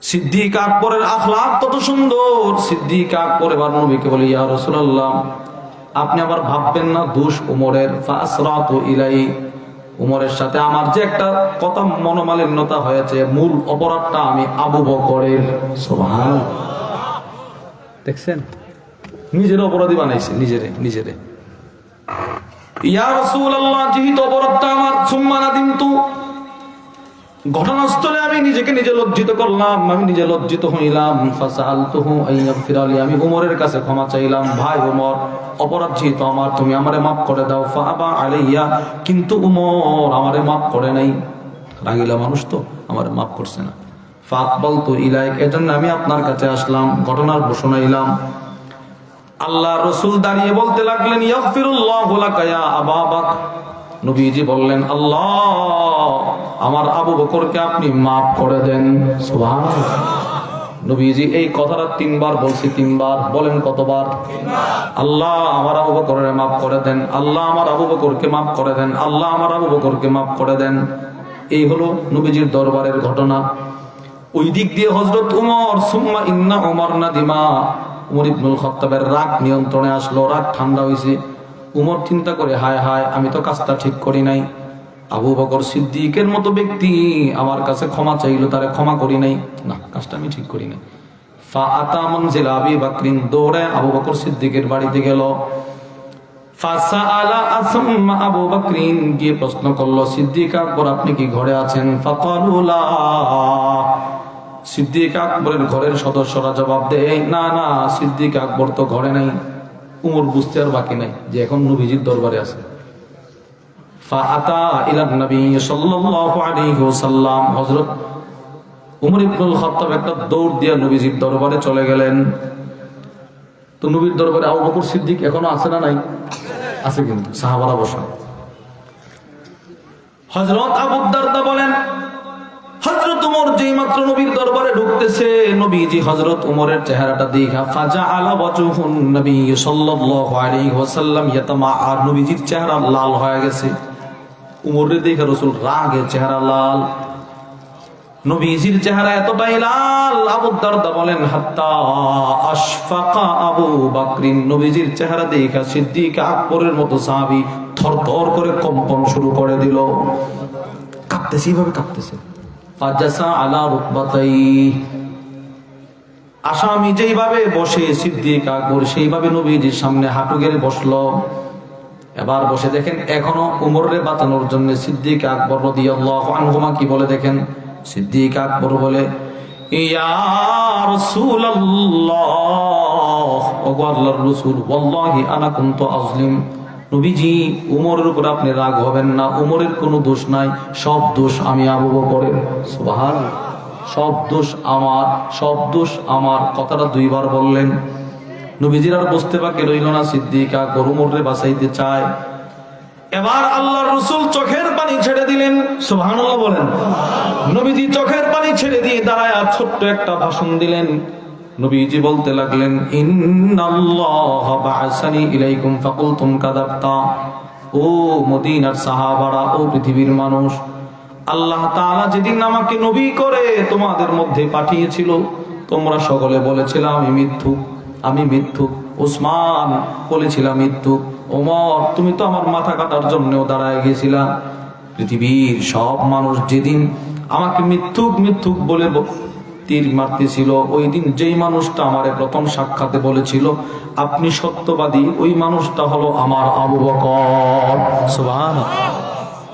সিদ্দিক আকবরের আখলাক কত সুন্দর। সিদ্দিক আকবর এবার নবীকে বলে, ইয়া রাসূলুল্লাহ, আপনি আবার ভাববেন না দোষ উমরের। ফাসরাতু ইলাই, উমরের সাথে আমার যে একটা কথা মনোমালিন্যতা হয়েছে, মূল অপরাধটা আমি আবু বকরের। সুবহানাল্লাহ, দেখছেন, নিজের অপরাধী বানাইছে, নিজেরে। ইয়া রাসূলুল্লাহ, যেহেতু অপরাধটা আমার, সুম্মা নাদিমতু, ঘটনাস্থলে আমি নিজেকে নিজে লজ্জিত করলাম, আমি নিজে লজ্জিত হইলাম। ফাসালতুহু আইয়াগফিরালি, আমি উমরের কাছে ক্ষমা চাইলাম, ভাই উমর, অপরাধ যেহেতু আমার, তুমি আমারে মাফ করে দাও। ফাআবা আলাইয়া, কিন্তু উমর আমারে মাফ করে নাই, রাগিলা মানুষ তো, আমারে মাফ করছে না। ফাআকবালতু ইলাইক, এজন্য আমি আপনার কাছে আসলাম, ঘটনার ঘোষণাইলাম। আল্লাহ রাসূল দাঁড়িয়ে বলতে লাগলেন, ইয়াগফিরুল্লাহু লাকা ইয়া আবা বকর। নবীজি বললেন, আল্লাহ আমার আবু বকরকে আপনি মাফ করে দেন। সুবহানাল্লাহ। নবীজি এই কথাটা 3 বার বলছি, 3 বার। বলেন কতবার? আল্লাহ আমার আবু বকরকে মাফ করে দেন, আল্লাহ আমার আবু বকরকে মাফ করে দেন, আল্লাহ আমার আবু বকরকে মাফ করে দেন। এই হলো নবীজির দরবারের ঘটনা। ওই দিক দিয়ে হযরত উমর, সুম্মা ইন্না উমর নাদিমা, উমর ইবনুল খাত্তাবের রাগ নিয়ন্ত্রণে আসলো, রাগ ঠান্ডা হয়েছে। উমর চিন্তা করে, হায় হায়, আমি তো কাজটা ঠিক করি নাই। আবু বকর সিদ্দিকের মতো ব্যক্তি আমার কাছে ক্ষমা চাইলো, তারে ক্ষমা করি নাই, না, কাজটা আমি ঠিক করি নাই। ফাআতা মানজিল আবি বকরিন, দৌড়ে আবু বকর সিদ্দিকের বাড়িতে গেল। ফাসাআলা আসমা, আবু বকরিন গিয়ে প্রশ্ন করলো, সিদ্দিক আকবর আপনি কি ঘরে আছেন? ফাকালু লা, সিদ্দিক আকবরের ঘরের সদস্যরা জবাব দেয়, না না, সিদ্দিক আকবর তো ঘরে নাই। উমর বুঝতে আর বাকি নাই যে এখন নবীজির দরবারে আছে। ফাআতা ইলা নবী সাল্লাল্লাহু আলাইহি ওয়াসাল্লাম, হযরত উমর ইবনুল খাত্তাব একটা দৌড় দিয়ে নবীজির দরবারে চলে গেলেন। তো নবীর দরবারে আবু বকর সিদ্দিক এখনো আছে না নাই? আছে, কিন্তু সাহাবারা বসা। হযরত আবু দারদা বলেন, হযরত উমর যেই মাত্র নবীর দরবারে ঢুকতেছে, নবীজি হযরত উমরের চেহারাটা দেখা ফাজাআলা ওয়াজহুন নবী সাল্লাল্লাহু আলাইহি ওয়াসাল্লাম ইয়াতামাআ, নবীজির চেহারা লাল হয়ে গেছে। উমরের দেখে রাসূল রাগে চেহারা লাল। নবীজির চেহারা এতটাই লাল, আবু দারদা বলেন হাত্তা আশফাকা আবু বকর, নবীজির চেহারা দেখে সিদ্দিক আকবরের মতো সাহাবী থরথর করে কম্পন শুরু করে দিল, কাঁপতেছে, এইভাবে কাঁপতেছে। ফাজাসা আলা রুকবাতাই, আসামি যেইভাবে বসে সিদ্দিক আকবর সেইভাবে নবীজির সামনে হাঁটু গেড়ে বসলো। এবার বসে দেখেন এখনো উমরে বাঁচানোর জন্য সিদ্দিক আকবর রাদিয়াল্লাহু আনহুমা কি বলে দেখেন, সিদ্দিক আকবর বলে ইয়া রাসূলুল্লাহ, ওগো আল্লাহর রাসূল, ওয়াল্লাহি আনা কুনতু আযলিম, নবীজি উমরের উপর আপনি রাগ হবেন না, উমরের কোনো দোষ নাই, সব দোষ আমি আবু বকরের। সুবহানাল্লাহ, সব দোষ আমার, সব দোষ আমার, কথাটা দুইবার বললেন। নবীজির আর বুঝতে বাকি রইল না, সিদ্দিক আকবর উমরে বাঁচাইতে চায়। এবার আল্লাহর রাসূল চোখের পানি ছেড়ে দিলেন, সুবহানাল্লাহ বলেন। নবীজি চোখের পানি ছেড়ে দিয়ে দাঁড়ায় ছোট্ট একটা ভাষণ দিলেন। নবীজি বলতে লাগলেন ইন্নাল্লাহ বা'আসানি ইলাইকুম ফাকুলতুম কাযাবতা, ও মদিনার সাহাবারা, ও পৃথিবীর মানুষ, আল্লাহ তাআলা যেদিন আমাকে নবী করে তোমাদের মধ্যে পাঠিয়েছিল তোমরা সকলে বলেছিলাম আমি মিথ্যুক, আমি মিথ্যুক। উসমান বলেছিলাম মিথ্যুক। ওমর তুমি তো আমার মাথা কাটার জন্যও দাঁড়ায় গেছিলা। পৃথিবীর সব মানুষ যেদিন আমাকে মিথ্যুক মিথ্যুক বলে তীর মারতেছিল, ওই দিন যেই মানুষটা আমারে প্রথম সাক্ষাতে বলেছিল আপনি সত্যবাদী, ওই মানুষটা হলো আমার আবু বকর। সুবহানাল্লাহ।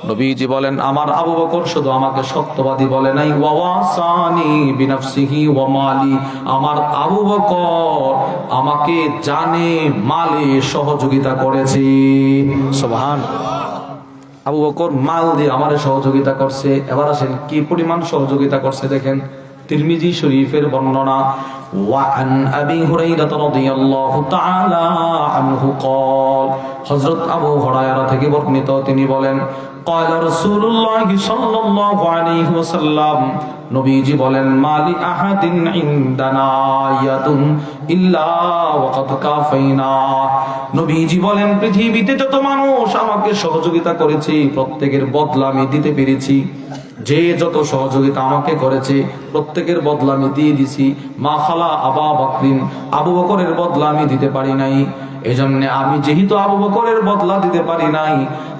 নবীজি বলেন আমার আবু বকর শুধু আমাকে সত্যবাদী বলে নাই, ওয়াসানি বিনাফসিহি ওয়া মালি, আমার আবু বকর আমাকে জানে মালে সহযোগিতা করেছে। সুবহানাল্লাহ। আবু বকর মাল দিয়ে আমারে সহযোগিতা করছে। এবার আসেন কি পরিমাণ সহযোগিতা করছে দেখেন, তিরমিজি শরীফের বর্ণনা, ওয়ান আবি হুরায়রা রাদিয়াল্লাহু তাআলা আনহু قال, হযরত আবু হুরায়রা থেকে বর্ণিত, তিনি বলেন قال رسول الله صلى الله عليه وسلم, নবীজি বলেন মালি আহাদিন ইনদানা ইয়াদুন ইল্লা ওয়াকাদ কাফাইনা, নবীজি বলেন পৃথিবীতে যত মানুষ আমাকে সহযোগিতা করেছে প্রত্যেকের বদলা আমি দিতে পেরেছি। যে যত সহযোগিতা আমাকে করেছে প্রত্যেকের বদলা আমি দিয়ে দিছি। মা খালা আবা বকরিন, আবু বকরের বদলা আমি দিতে পারি নাই। এজন্য আমি যেহেতু আবু বকরের বদলা দিতে পারি নাই,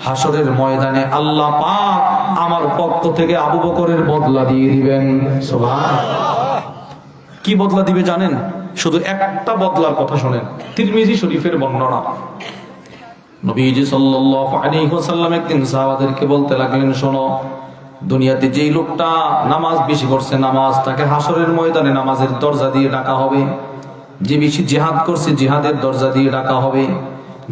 হাসরের ময়দানে আল্লাহ পাক আমার পক্ষ থেকে আবু বকরের বদলা দিয়ে দিবেন। সুবহানাল্লাহ। কি বদলা দিবে জানেন? শুধু একটা বদলার কথা শুনেন, তিরমিজি শরীফের বর্ণনা। নবীজি সাল্লাল্লাহু আলাইহি ওয়াসাল্লাম একদিন সাহাবাদেরকে বলতে লাগলেন, শোনো, দুনিয়াতে যেই লোকটা নামাজ বেশি করছে, নামাজ তাকে হাসরের ময়দানে নামাজের দরজা দিয়ে ডাকা হবে। যে বেশি জিহাদ করছে জিহাদের দরজা দিয়ে ডাকা হবে।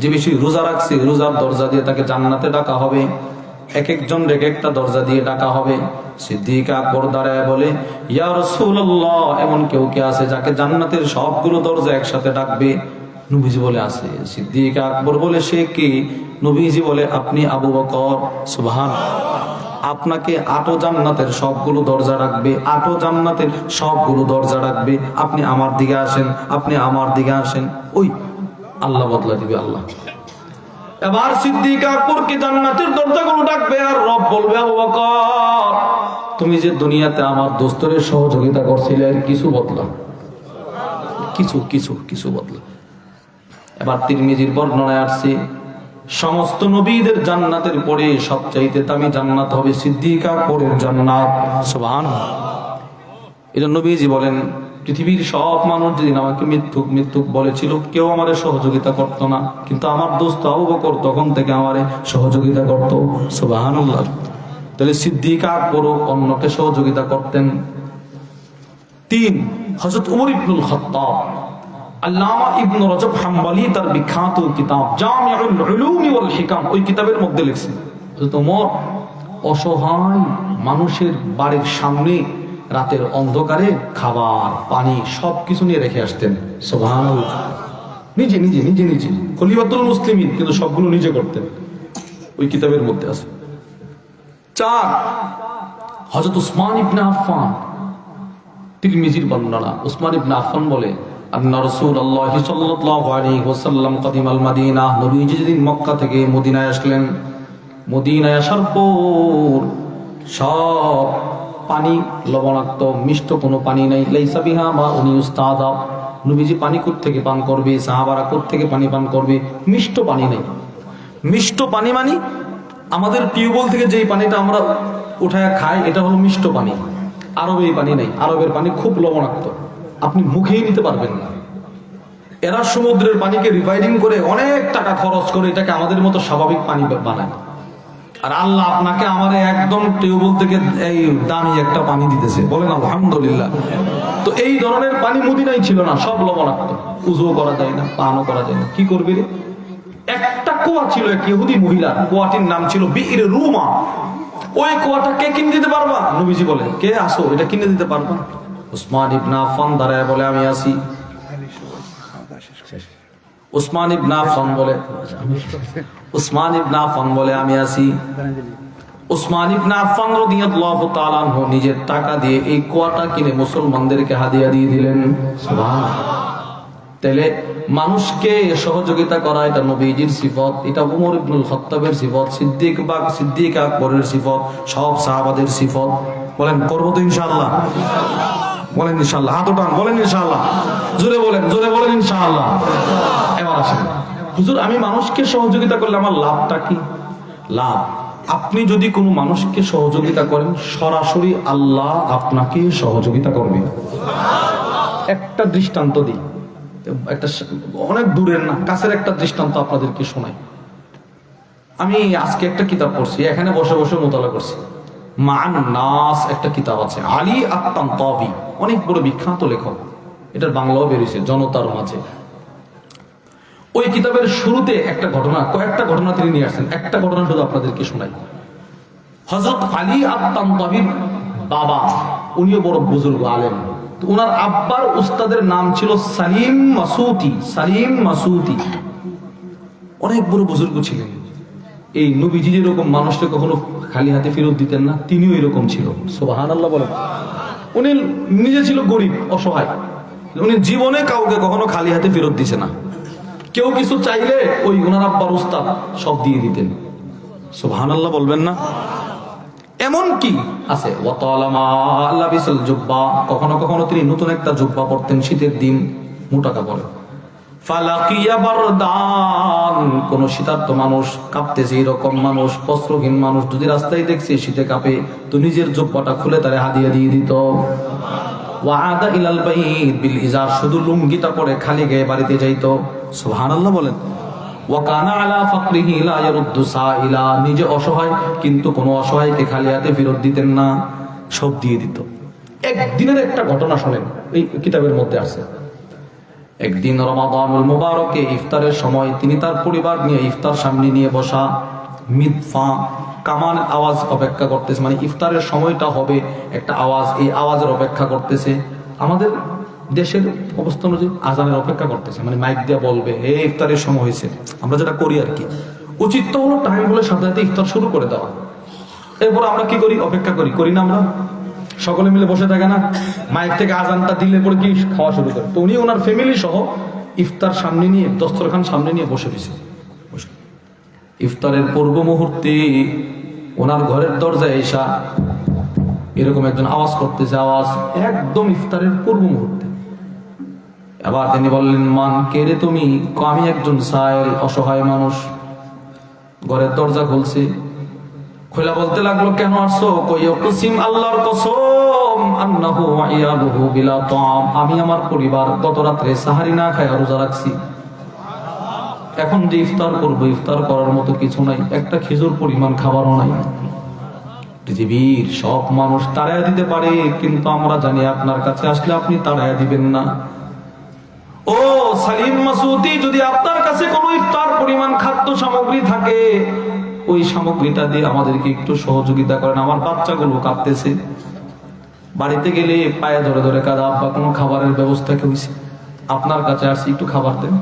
যে বেশি রোজা রাখছে রোজার দরজা দিয়ে তাকে জান্নাতে ডাকা হবে। এক একজন এক একটা দরজা দিয়ে ডাকা হবে। সিদ্দিক আকবর দাঁড়ায় বলে, ইয়া রাসূলুল্লাহ, এমন কেউ কে আছে যাকে জান্নাতের সবগুলো দরজা একসাথে ডাকবে? নবীজি বলে আছে। সিদ্দিক আকবর বলে সে কি? নবীজি বলে আপনি আবু বকর। সুবহানাল্লাহ। আপনাকে আটো জান্নাতের সবগুলো দরজা রাখবে, আটো জান্নাতের সবগুলো দরজা রাখবে। আপনি আমার দিকে আসেন, আপনি আমার দিকে আসেন, ওই আল্লাহ বদলা দিবে আল্লাহ। এবার সিদ্দিক আকবরকে জান্নাতের দরজাগুলো ডাকবে আর রব বলবে, আবু বকর তুমি যে দুনিয়াতে আমার দোস্তরের সহযোগিতা করছিলে কিছু বদলা, কিছু কিছু কিছু বদলা। এবার তিরমিজির বর্ণনায় আসছে সমস্ত নবীদের জান্নাতের পরে সবচাইতে দামি জান্নাত হবে সিদ্দিক আকবরের জান্নাত। সুবহানাল্লাহ। এটা নবীজি বলেন পৃথিবীর সব মানুষ যেদিন আমাকে মিথ্যুক মিথ্যুক বলেছিল কেউ আমারে সহযোগিতা করতো না, কিন্তু আমার দোস্ত আবু বকর তখন থেকে আমারে সহযোগিতা করত। সুবহানাল্লাহ। তাহলে সিদ্দিক আকবরও অন্যকে সহযোগিতা করতেন। 3, হযরত ওমর ইবনুল খাত্তাব। আল্লামা ইবনে রজব হাম্বলি তার বিখ্যাত কিতাব জামিউল উলুম ওয়াল হিকাম, ওই কিতাবের মধ্যে লিখছেন হযরত ওমর অসহায় মানুষের বাড়ির সামনে রাতের অন্ধকারে খাবার পানি সবকিছু নিয়ে রেখে আসতেন। সুবহানাল্লাহ। নিজে নিজে নিজে নিজে খলিফাতুল মুসলিমিন, কিন্তু সবগুলো নিজে করতেন। ওই কিতাবের মধ্যে আছে। 4, হযরত উসমান ইবনে আফফান। তিরমিজির বর্ণনা, উসমান ইবনে আফফান বলে আন্না রাসূলুল্লাহ সাল্লাল্লাহু আলাইহি ওয়াসাল্লাম কদিমাল মদিনা, নবীজি যেদিন মক্কা থেকে মদিনায় আসলেন, মদিনায় আসার পর সব পানি লবণাক্ত, মিষ্ট কোনো পানি নাই। লাইসা বিহা মাউন ইউস্তাদা, নবীজি পানি থেকে পান করবে, সাহাবারা থেকে পানি পান করবে, মিষ্ট পানি নেই। মিষ্ট পানি মানে আমাদের টিউবওয়েল থেকে যেই পানিটা আমরা উঠায় খাই, এটা হলো মিষ্ট পানি। আরবে এই পানি নেই, আরবের পানি খুব লবণাক্ত, আপনি মুখেই নিতে পারবেন না। এরা সমুদ্রের পানিকে রিফাইনিং করে অনেক টাকা খরচ করে এটাকে আমাদের মতো স্বাভাবিক পানি বানায়। আর আল্লাহ আপনাকে আমাদের একদম টিউবওয়েল থেকে এই দামি একটা পানি দিতেছে, বলেন আলহামদুলিল্লাহ। তো এই ধরনের পানি মদিনায় ছিল না, সব লবণাক্ত, উজুও করা যায় না, পানও করা যায় না। কি করবে রে? একটা কুয়া ছিল এক ইহুদি মহিলা, কুয়াটির নাম ছিল বিইর রুমা। ওই কুয়াটা কে কিনে দিতে পারবা? নবীজি বলে, কে আসো এটা কিনে দিতে পারবা? উসমান ইবনে আফফান দাঁড়ায় বলে, আমি আসি। উসমান ইবনে আফফান বলে আমি আসি। উসমান ইবনে আফফান রাদিয়াল্লাহু তাআলা আনহু নিজের টাকা দিয়ে এই কুয়াটা কিনে মুসলমানদেরকে হাদিয়া দিয়ে দিলেন। সুবহানাল্লাহ। তাহলে মানুষকে সহযোগিতা করা এটা নবীজির সিফত, এটা উমর ইবনুল খাত্তাবের সিফত, সিদ্দিক আকবরের সিফত, সব সাহাবাদের সিফত। বলেন করবো তো ইনশাআল্লাহ? বলেন ইনশাআল্লাহ। হাত উঠান, বলেন ইনশাআল্লাহ। জোরে বলেন ইনশাআল্লাহ। এবার আসেন, হুজুর আমি মানুষকে সহযোগিতা করলে আমার লাভটা কি? লাভ, আপনি যদি কোনো মানুষকে সহযোগিতা করেন, সরাসরি আল্লাহ আপনাকে সহযোগিতা করবে। একটা দৃষ্টান্ত দিই, একটা অনেক দূরের না, কাছের একটা দৃষ্টান্ত আপনাদেরকে শোনাই। আমি আজকে একটা কিতাব পড়ছি, এখানে বসে বসে মোতালা করছি। মান নাস একটা কিতাব আছে, আলী আত-তানতাবি, অনেক বড় বিখ্যাত লেখক, এটার বাংলাও বেরিয়েছে, জনতার মাঝে। ওই কিতাবের শুরুতে একটা ঘটনা, কয়েকটা ঘটনা তিনি নিয়ে আসছেন, একটা ঘটনা শুধু আপনাদেরকে শোনাই। হযরত আলী আত-তানতাবির বাবা, উনিও বড় বুজুর্গ আলেম। ওনার আব্বার উস্তাদের নাম ছিল সালিম মাসুতি। অনেক বড় বুজুর্গ ছিলেন। এই নবীজি যেরকম মানুষকে কখনো খালি হাতে ফেরত দিতেন না, তিনিও এরকম ছিল। সুবহানাল্লাহ বলেন। উনি নিজে ছিল গরিব, অসহায়, উনি জীবনে কাউকে কখনো খালি হাতে ফেরত দিছে না। কেউ কিছু চাইলে ওই ওনার আব্বার উস্তাদ সব দিয়ে দিতেন। সুবহানাল্লাহ বলবেন না? এমন কি আছে, কখনো কখনো তিনি নতুন একটা জুব্বা পরতেন, শীতের দিন, মোটা কাপড়। কোন শীতার্থ মানুষ, কাঁপতেছে এরকম মানুষ, বস্ত্রহীন মানুষ যদি রাস্তায় দেখছে শীতে কাঁপে, তো নিজের জুব্বাটা খুলে তারে হাদিয়া দিয়ে দিত। শুধু লুঙ্গিটা পরে খালি গায়ে বাড়িতে যাইতো। সুবহানাল্লাহ বলেন। নিজে অসহায়, কিন্তু কোন অসহায়কে খালি হাতে ফেরত দিতেন না, সব দিয়ে দিত। একদিনের একটা ঘটনা শোনেন, এই কিতাবের মধ্যে আছে। একদিন রমাদানুল মুবারকে ইফতারের সময় তিনি তার পরিবার নিয়ে ইফতার সামনে নিয়ে বসা, মিদফা কামান আওয়াজ অপেক্ষা করতেছে, মানে ইফতারের সময়টা হবে একটা আওয়াজ, এই আওয়াজের অপেক্ষা করতেছে। আমাদের দেশের অবস্থা অনুযায়ী আজানের অপেক্ষা করতেছে, মানে মাইক দিয়ে বলবে হে ইফতারের সময় হয়েছে, আমরা যেটা করি আর কি। উচিত তো হলো টাইম হলে সাথে সাথে ইফতার শুরু করে দেওয়া। এরপর আমরা কি করি? অপেক্ষা করি না আমরা? সকলে মিলে বসে থাকে না, মাইক থেকে আজানটা দিলে পরে কি খাওয়া শুরু করে। তো উনি ওনার ফ্যামিলি সহ ইফতার সামনে নিয়ে, দস্তরখান সামনে নিয়ে বসে রয়েছে। ইফতারের পূর্ব মুহূর্তে ওনার ঘরের দরজায় এসা এরকম একজন আওয়াজ করতেছে, আওয়াজ একদম ইফতারের পূর্ব মুহূর্তে। এবার তিনি বললেন, মান কে রে তুমি? আমি একজন সাইল, অসহায় মানুষ। ঘরের দরজা খুলছে, খোলা বলতে লাগলো, কেন আসছো? কসিম আল্লাহর কসম, আন্নাহু ওয়া ইয়ালুহু বিলা তাআম, আমি আমার পরিবার গত রাতে সাহারি না খায় রোজা রাখছি। এখন যে ইফতার করবো, ইফতার করার মতো কিছু নাই, একটা খেজুর পরিমাণ খাবারও নাই। পৃথিবীর সব মানুষ তাড়াইয়া দিতে পারে, কিন্তু আমরা জানি আপনার কাছে আসলে আপনি তাড়াইয়া দিবেন না। ও সালিম মাসুদি, যদি আপনার কাছে কোনো ইফতার পরিমাণ খাদ্য সামগ্রী থাকে, ওই সামগ্রীটা দিয়ে আমাদেরকে একটু সহযোগিতা করেন, আমার বাচ্চাগুলো কাঁদতেছে। বাড়িতে গেলে পায়ে ধরে ধরে কাঁদা, আব্বা কোনো খাবারের ব্যবস্থা কি হয়েছে? আপনার কাছে আসছি, একটু খাবার দেন।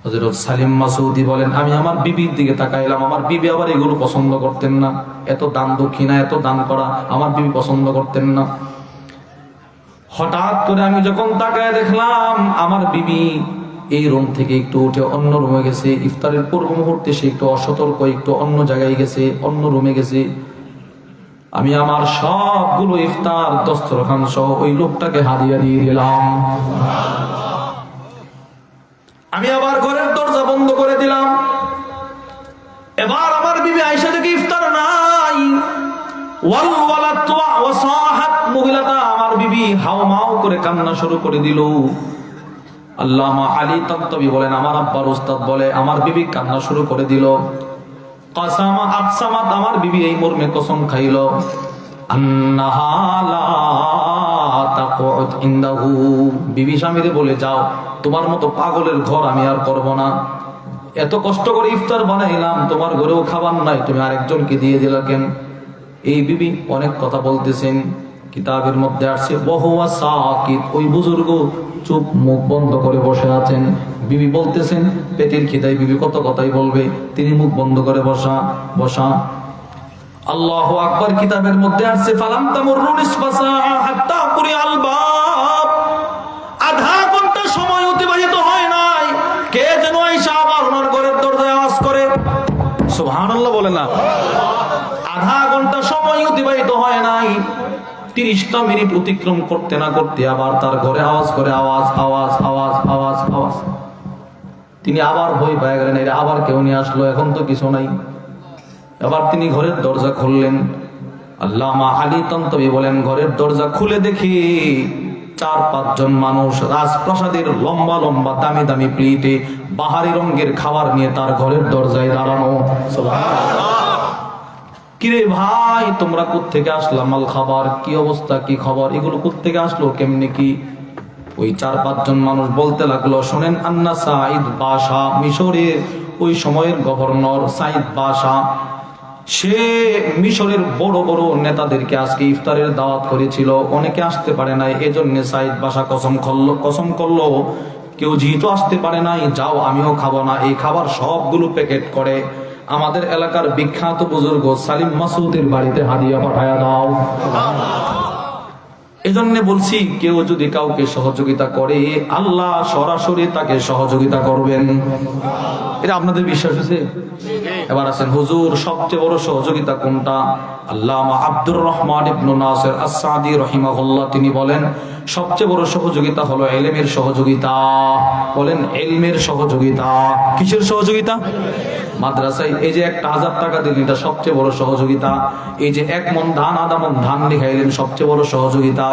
হযরত সালিম মাসউদি বলেন, আমি আমার বিবির দিকে তাকাইলাম, আমার বিবি আবার এগুলো পছন্দ করতেন না, এত দান দক্ষিণা, এত দান করা আমার বিবি পছন্দ করতেন না। হঠাৎ করে আমি যখন তাকায় দেখলাম আমার বিবি এই রুম থেকে একটু উঠে অন্য রুমে গেছে। ইফতারের পূর্ব মুহূর্তে সে একটু অসতর্ক, একটু অন্য জায়গায় গেছে, অন্য রুমে গেছে। আমি আমার সবগুলো ইফতার দস্তরখান সহ ওই লোকটাকে হাদিয়া দিয়ে দিলাম। আমি আবার ঘরের দরজা বন্ধ করে দিলাম। এবার আমার বিবি আয়েশা থেকে ইফতার নাই। মহিলাটা আমার বিবি হাউমাউ করে কান্না শুরু করে দিল। আল্লামা আলী তানতাবী বলেন, আমার আব্বার উস্তাদ বলে, আমার বিবি কান্না শুরু করে দিল। কাসামা আকসামাত, আমার বিবি এই মর্মে কসম খাইল, আন্নাহা লা তাকুদ ইনদাহু, বিবি স্বামীরে বলে যাও, তোমার মতো পাগলের ঘর আমি আর করব না। এত কষ্ট করে ইফতার বানাইলাম, তোমার ঘরেও খাবার নাই, তুমি আরেকজনকে দিয়ে দিলা কেন? এই বিবি অনেক কথা বলতেছেন, কিতাবের মধ্যে আসছে বহুয়া সাকিত, ওই বুজুর্গ চুপ মুখ বন্ধ করে বসে আছেন। বিবি বলতেছেন পেটের খিদায়, বিবি কত কথাই বলবে, তিনি মুখ বন্ধ করে বসা। আল্লাহু আকবার। কিতাবের মধ্যে আসছে ফালাম তামুররু নিসফা সাআ হাত্তা কুরিআল বাব, আধা ঘন্টা সময় অতিবাহিত হয় নাই, কে যেন আয়েশা আবার ওনার ঘরের দরজায় আওয়াজ করে। সুবহানাল্লাহ বলে না। আধা ঘন্টা সময় অতিবাহিত হয় নাই, 30টা মিনিট অতিক্রম করতে না করতে আবার তার ঘরে আওয়াজ করে, আওয়াজ আওয়াজ আওয়াজ আওয়াজ আওয়াজ। তিনি আবার ভয় পেয়ে গেলেন, এরা আবার কেউ নিয়ে আসলো, এখন তো কিছু নাই। এবার তিনি ঘরের দরজা খুললেন। আল্লামা আলী তানতাবী বলেন, ঘরের দরজা খুলে দেখি 4-5 জন মানুষ রাজপ্রাসাদের লম্বা লম্বা দামি দামি প্লেটে বাহারি রঙের খাবার নিয়ে তার ঘরের দরজায় দাঁড়ানো। কিরে ভাই, তোমরা কোত্থেকে আসলা? মাল খাবার কি অবস্থা, কি খবর, এগুলো কোত্থেকে আসলো, কেমনে কি? ওই 4-5 জন মানুষ বলতে লাগলো, শোনেন, আন্না সাঈদ বাদশা, মিশরের ওই সময়ের গভর্নর সাঈদ বাদশা, সে মিশরের বড় বড় নেতাদেরকে আজকে ইফতারের দাওয়াত করেছিল, অনেকে আসতে পারে নাই, এজন্য সাঈদ বাদশা কসম করলো কেউ যেহেতু আসতে পারে নাই, যাও আমিও খাবো না, এই খাবার সবগুলো প্যাকেট করে আমাদের এলাকার বিখ্যাত বুজুর্গ সালিম মাসুদের বাড়িতে হাদিয়া পাঠায়া দাও। এজন্য বলছি, কেউ যদি কাউকে সহযোগিতা করে, আল্লাহ সরাসরি তাকে সহযোগিতা করবেন। এটা আপনাদের বিশ্বাস আছে? এবার আছেন, হুজুর সবচেয়ে বড় সহযোগিতা কোনটা? আল্লামা আব্দুর রহমান ইবনে নাসির আস-সাদি রাহিমাহুল্লাহ তিনি বলেন, সবচেয়ে বড় সহযোগিতা হলো ইলমের সহযোগিতা। বলেন, ইলমের সহযোগিতা। কিসের সহযোগিতা? মাদ্রাসায় এই যে 1000 টাকা দিলেন, এটা সবচেয়ে বড় সহযোগিতা। এই যে 1 মণ ধান, আধা মণ ধান দেখাইলেন, সবচেয়ে বড় সহযোগিতা।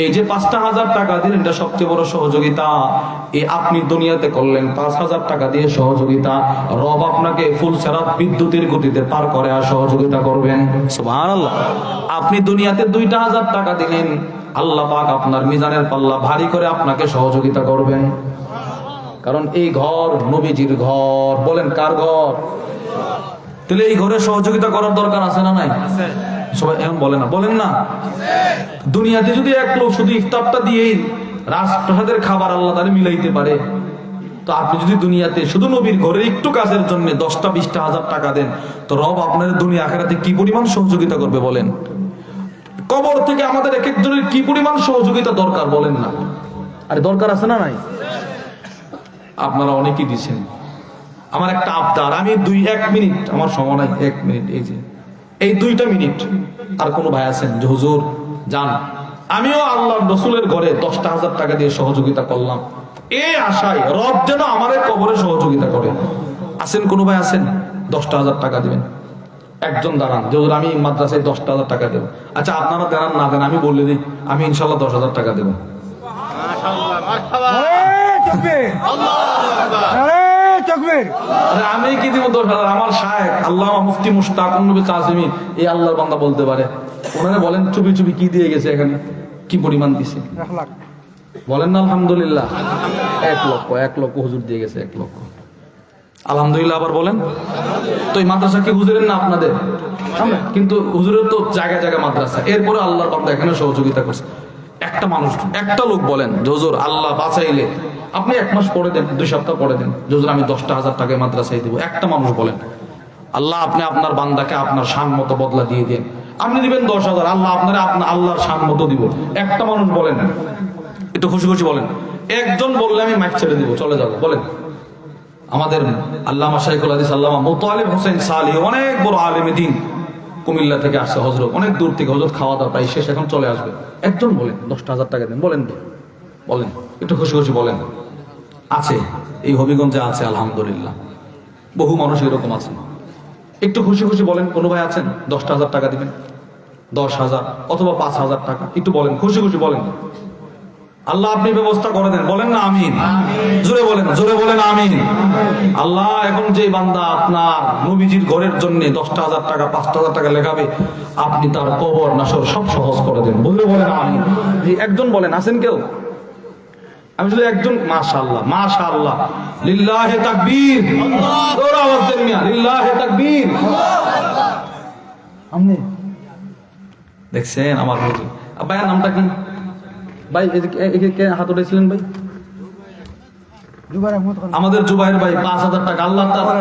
এই যে 5000 টাকা দিলেন, এটা সবচেয়ে বড় সহযোগিতা। এই আপনি দুনিয়াতে করলেন 5000 টাকা দিয়ে সহযোগিতা, রব আপনাকে ফুলসেরাত বিদ্যুতের গতিতে পার করে আর সহযোগিতা করবেন। সুবহানাল্লাহ। আপনি দুনিয়াতে 2000 টাকা দিলেন, আল্লাহ পাক আপনার মিজানের পাল্লা ভারী করে আপনাকে সহযোগিতা করবেন। কারণ এই ঘর নবীজির ঘর। বলেন, কার ঘর? তাহলে এই ঘরে সহযোগিতা করার দরকার আছে না নাই? সবাই এখন বলে না, বলেন না। দুনিয়াতে যদি এক লোক শুধু ইফতারটা দিয়েই রাজপ্রাসাদের খাবার আল্লাহ তাআলা মিলাইতে পারে, তো আপনি যদি দুনিয়াতে শুধু নবীর ঘরের একটু কাজের জন্য 10টা-20টা হাজার টাকা দেন, তো রব আপনার দুনিয়া আখিরাতে কি পরিমাণ সহযোগিতা করবে বলেন? কবর থেকে আমাদের এক একজনের কি পরিমাণ সহযোগিতা দরকার বলেন না? আরে দরকার আছে না নাই? আপনারা অনেকেই দিচ্ছেন। আমার একটা আবদার, আমি 1 মিনিট, আমার সময় নাই, 1 মিনিট, এই 2টা মিনিট। আর কোনো ভাই আছেন যে হুজুর যান, আমিও আল্লাহর রাসূলের ঘরে 10,000 টাকা দিয়ে সহযোগিতা করলাম, এই আশায় রব যেন আমাদের কবরে সহযোগিতা করে? আছেন কোনো ভাই? আছেন? 10,000 টাকা দিবেন। একজন দাঁড়ান যে হুজুর আমি মাদ্রাসায় 10,000 টাকা দেব। আচ্ছা আপনারা দেন না দেন, আমি বলে দিই, আমি ইনশাল্লাহ 10,000 টাকা দেব। আমি কি দিব 10,000? আমার শায়েখ আল্লামা মুফতি মুশতাক নবী কাসেমী, এই আল্লাহর বান্দা বলতে পারে। ওনারা বলেন চুপি চুপি কি দিয়ে গেছে, এখানে কি পরিমাণ দিছে? 1 লাখ। বলেন না আলহামদুলিল্লাহ। 1 লক্ষ হুজুর দিয়ে গেছে, 1 লক্ষ। আলহামদুলিল্লাহ আবার বলেন। তো এই মাদ্রাসা কি হুজুরের না আপনাদের? কিন্তু হুজুরের তো জায়গায় জায়গায় মাদ্রাসা, এরপরে আল্লাহর বান্দা এখানে সহযোগিতা করছে। একটা মানুষ, একটা লোক বলেন হুজুর আল্লাহ বাঁচাইলে আপনি 1 মাস পরে দেন, 2 সপ্তাহ পরে দেন, হুজুর আমি 10,000 টাকায় মাদ্রাসায় দিব। একটা মানুষ বলেন, আল্লাহ আপনি আপনার বান্দাকে আপনার শান মতো বদলা দিয়ে দেন। আপনি দিবেন 10,000, আল্লাহ আপনার আল্লাহর শান মতো দিব। একটা মানুষ বলেন, একটু খুশি খুশি বলেন। একজন বললে আমি মাইক ছেড়ে দিব, চলে যাবো। বলেন। আমাদের আল্লামা শাইখুল হাদিস আল্লামা মুতালিব হোসেন সালি, অনেক বড় আলেম দ্বীন, কুমিল্লা থেকে আসছে হজরত, অনেক দূর থেকে হজরত, খাওয়া দাওয়া প্রায় শেষ, এখন চলে আসবে। একজন বলেন 10,000 টাকা দেন, বলেন বলেন, একটু খুশি খুশি বলেন। আছে, এই হবিগঞ্জে আছে আলহামদুলিল্লাহ, বহু মানুষ এরকম আছে। একটু খুশি খুশি বলেন, কোনো ভাই আছেন 10,000 টাকা দিবেন? 10,000 অথবা 5,000 টাকা, একটু বলেন, খুশি খুশি বলেন। আল্লাহ আপনি ব্যবস্থা করে দেন, বলেন না আমিন। জোরে বলেন, জোরে বলেন আমিন। আল্লাহ এখন যে বান্দা আপনার নবীজির ঘরের জন্য 10,000 টাকা 5,000 টাকা লেখাবে, আপনি তার কবর নাসর সব সহজ করে দেন, বলে বলেন আমিন। একজন বলেন, আছেন কেউ? আমি শুধু একজন। মাশাআল্লাহ, মাশাআল্লাহ, লিল্লাহি তাকবীর। জোরে আওয়াজ দেন মিয়া, লিল্লাহি তাকবীর। আপনি দেখছেন আমার হুজুর। ভাইয়ের নামটা কি ভাই? কে হাত উঠেছিলেন ভাই? আমাদের জুবাইর ভাই 5,000 টাকা, আল্লাহ তাআলা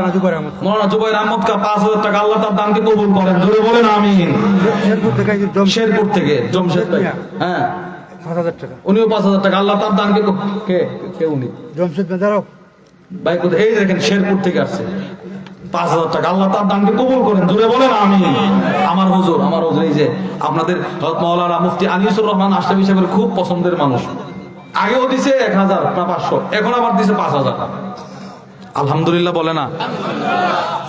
মাওলানা জুবাইর আহমদ কা 5,000 টাকা, আল্লাহ তার দানকে কবুল করেন, জোরে বলেন আমিন। শেরপুর থেকে জমশেদ ভাই, হ্যাঁ 5,000 টাকা, উনিও 5,000 টাকা, আল্লাহ তার দানকে কে উনি জমশেদ মেদারও ভাই কোথায়? এই দেখেন শেরপুর থেকে আসছে, 5,000 টাকা, আল্লাহ তার দানকে কবুল করেন, জোরে বলেন আমিন। আমার হুজুর এই যে আপনাদের হযরত মাওলানা মুফতি আনিসুর রহমান আশরাফি সাহেবের খুব পছন্দের মানুষ, আগেও দিছে 1,000 না 500, এখন আবার দিছে 5,000। আলহামদুলিল্লাহ বলে না?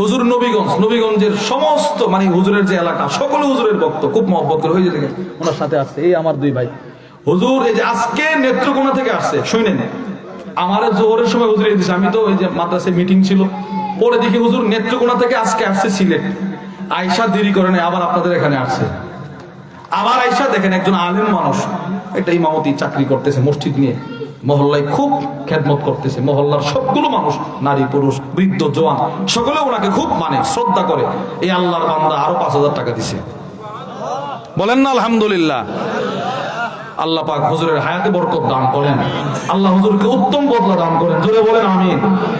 হুজুর নবীগঞ্জের সমস্ত মানে হুজুরের যে এলাকা, সকলে হুজুরের ভক্ত, খুব মহব্বত করে। ওই যে দেখেন ওনার সাথে আসছে, এই আমার দুই ভাই হুজুর, এই যে আজকে নেত্রকোনা থেকে আসছে। শুনেন, আমার জোহরের সময় হুজুর এই দিছে, আমি তো ওই যে মাদ্রাসায় মিটিং ছিল, পরে দেখি হুজুর নেত্রকোনা থেকে আজকে আসছে সিলেট, আয়সা দেরি করে নাই, আবার আপনাদের এখানে আসছে। আবার আয়সা দেখেন একজন আলেম মানুষ, একটা ইমামতি চাকরি করতেছে মসজিদ নিয়ে, মহল্লায় খুব খেদমত করতেছে, মহল্লার সবগুলো মানুষ, নারী পুরুষ বৃদ্ধ জওয়ান সকলে ওনাকে খুব মানে শ্রদ্ধা করে। এই আল্লাহর বান্দা আরো 5,000 টাকা দিছে, বলেন না আলহামদুলিল্লাহ। আল্লাহ পাক হুজুরের হায়াতে বরকত দান করেন, আল্লাহ হুজুরকে উত্তম বদলা দান করেন, জোরে বলেন আমিন।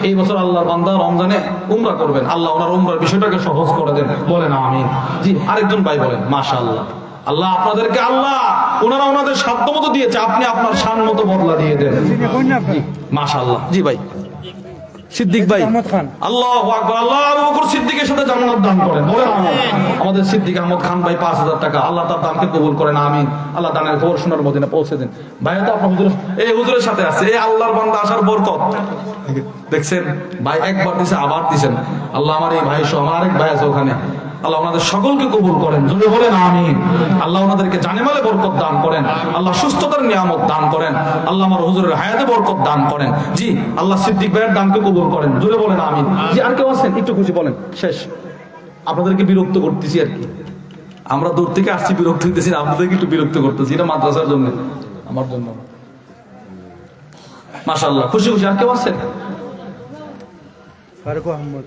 এই বছর আল্লাহর বান্দা রমজানে উমরা করবেন, আল্লাহ ওনার উমরার বিষয়টাকে সহজ করে দেন, বলেন আমিন। জি আরেকজন ভাই বলেন, মাশাআল্লাহ, আল্লাহ আপনাদেরকে, আল্লাহ ওনারা ওনাদের সাধ্য মতো দিয়েছে, আপনি আপনার শান মতো বদলা দিয়ে দেন, মাশাআল্লাহ। জি ভাই সিদ্দিক ভাই, আল্লাহু আকবার, আল্লাহ আবু বকর সিদ্দিকের সাথে জান্নাত দান করেন, বলেন আমিন। আমাদের সিদ্দিক আহমদ খান ভাই 5,000 টাকা, আল্লাহ তার দানকে কবুল করেন আমিন। আল্লাহ দানের খবর শোনার মদিনা পৌঁছে দেন। ভাই তো আপনার হুজুর, এই হুজুরের সাথে আছে, এই আল্লাহর বান্দা আসার বরকত দেখছেন ভাই, একবার দিছে আবার দিছেন। আল্লাহ আমার এই ভাই সহ আমার আরেক ভাই আছে ওখানে, আল্লাহ ওনাদের সকলকে কবুল করেন, জোরে বলেন আমিন। আল্লাহ ওনাদেরকে জানেমালে বরকত দান করেন, আল্লাহ সুস্থতার নিয়ামত দান করেন, আল্লাহ আমার হুজুরের হায়াতে বরকত দান করেন। জি আল্লাহ সিদ্দিক ভাইয়ের দানকে কবুল করেন, জোরে বলেন আমিন। জি আর কেউ আছেন? একটু খুশি বলেন। শেষ, আপনাদেরকে বিরক্ত করতেছি আর কি, আমরা দূর থেকে আসছি, বিরক্ত হইতেছি না, আপনাদেরকে একটু বিরক্ত করতেছি, এটা মাদ্রাসার জন্য, আমার জন্য। মাশাআল্লাহ, খুশি খুশি। আর কেউ আছেন? ফারুক আহমদ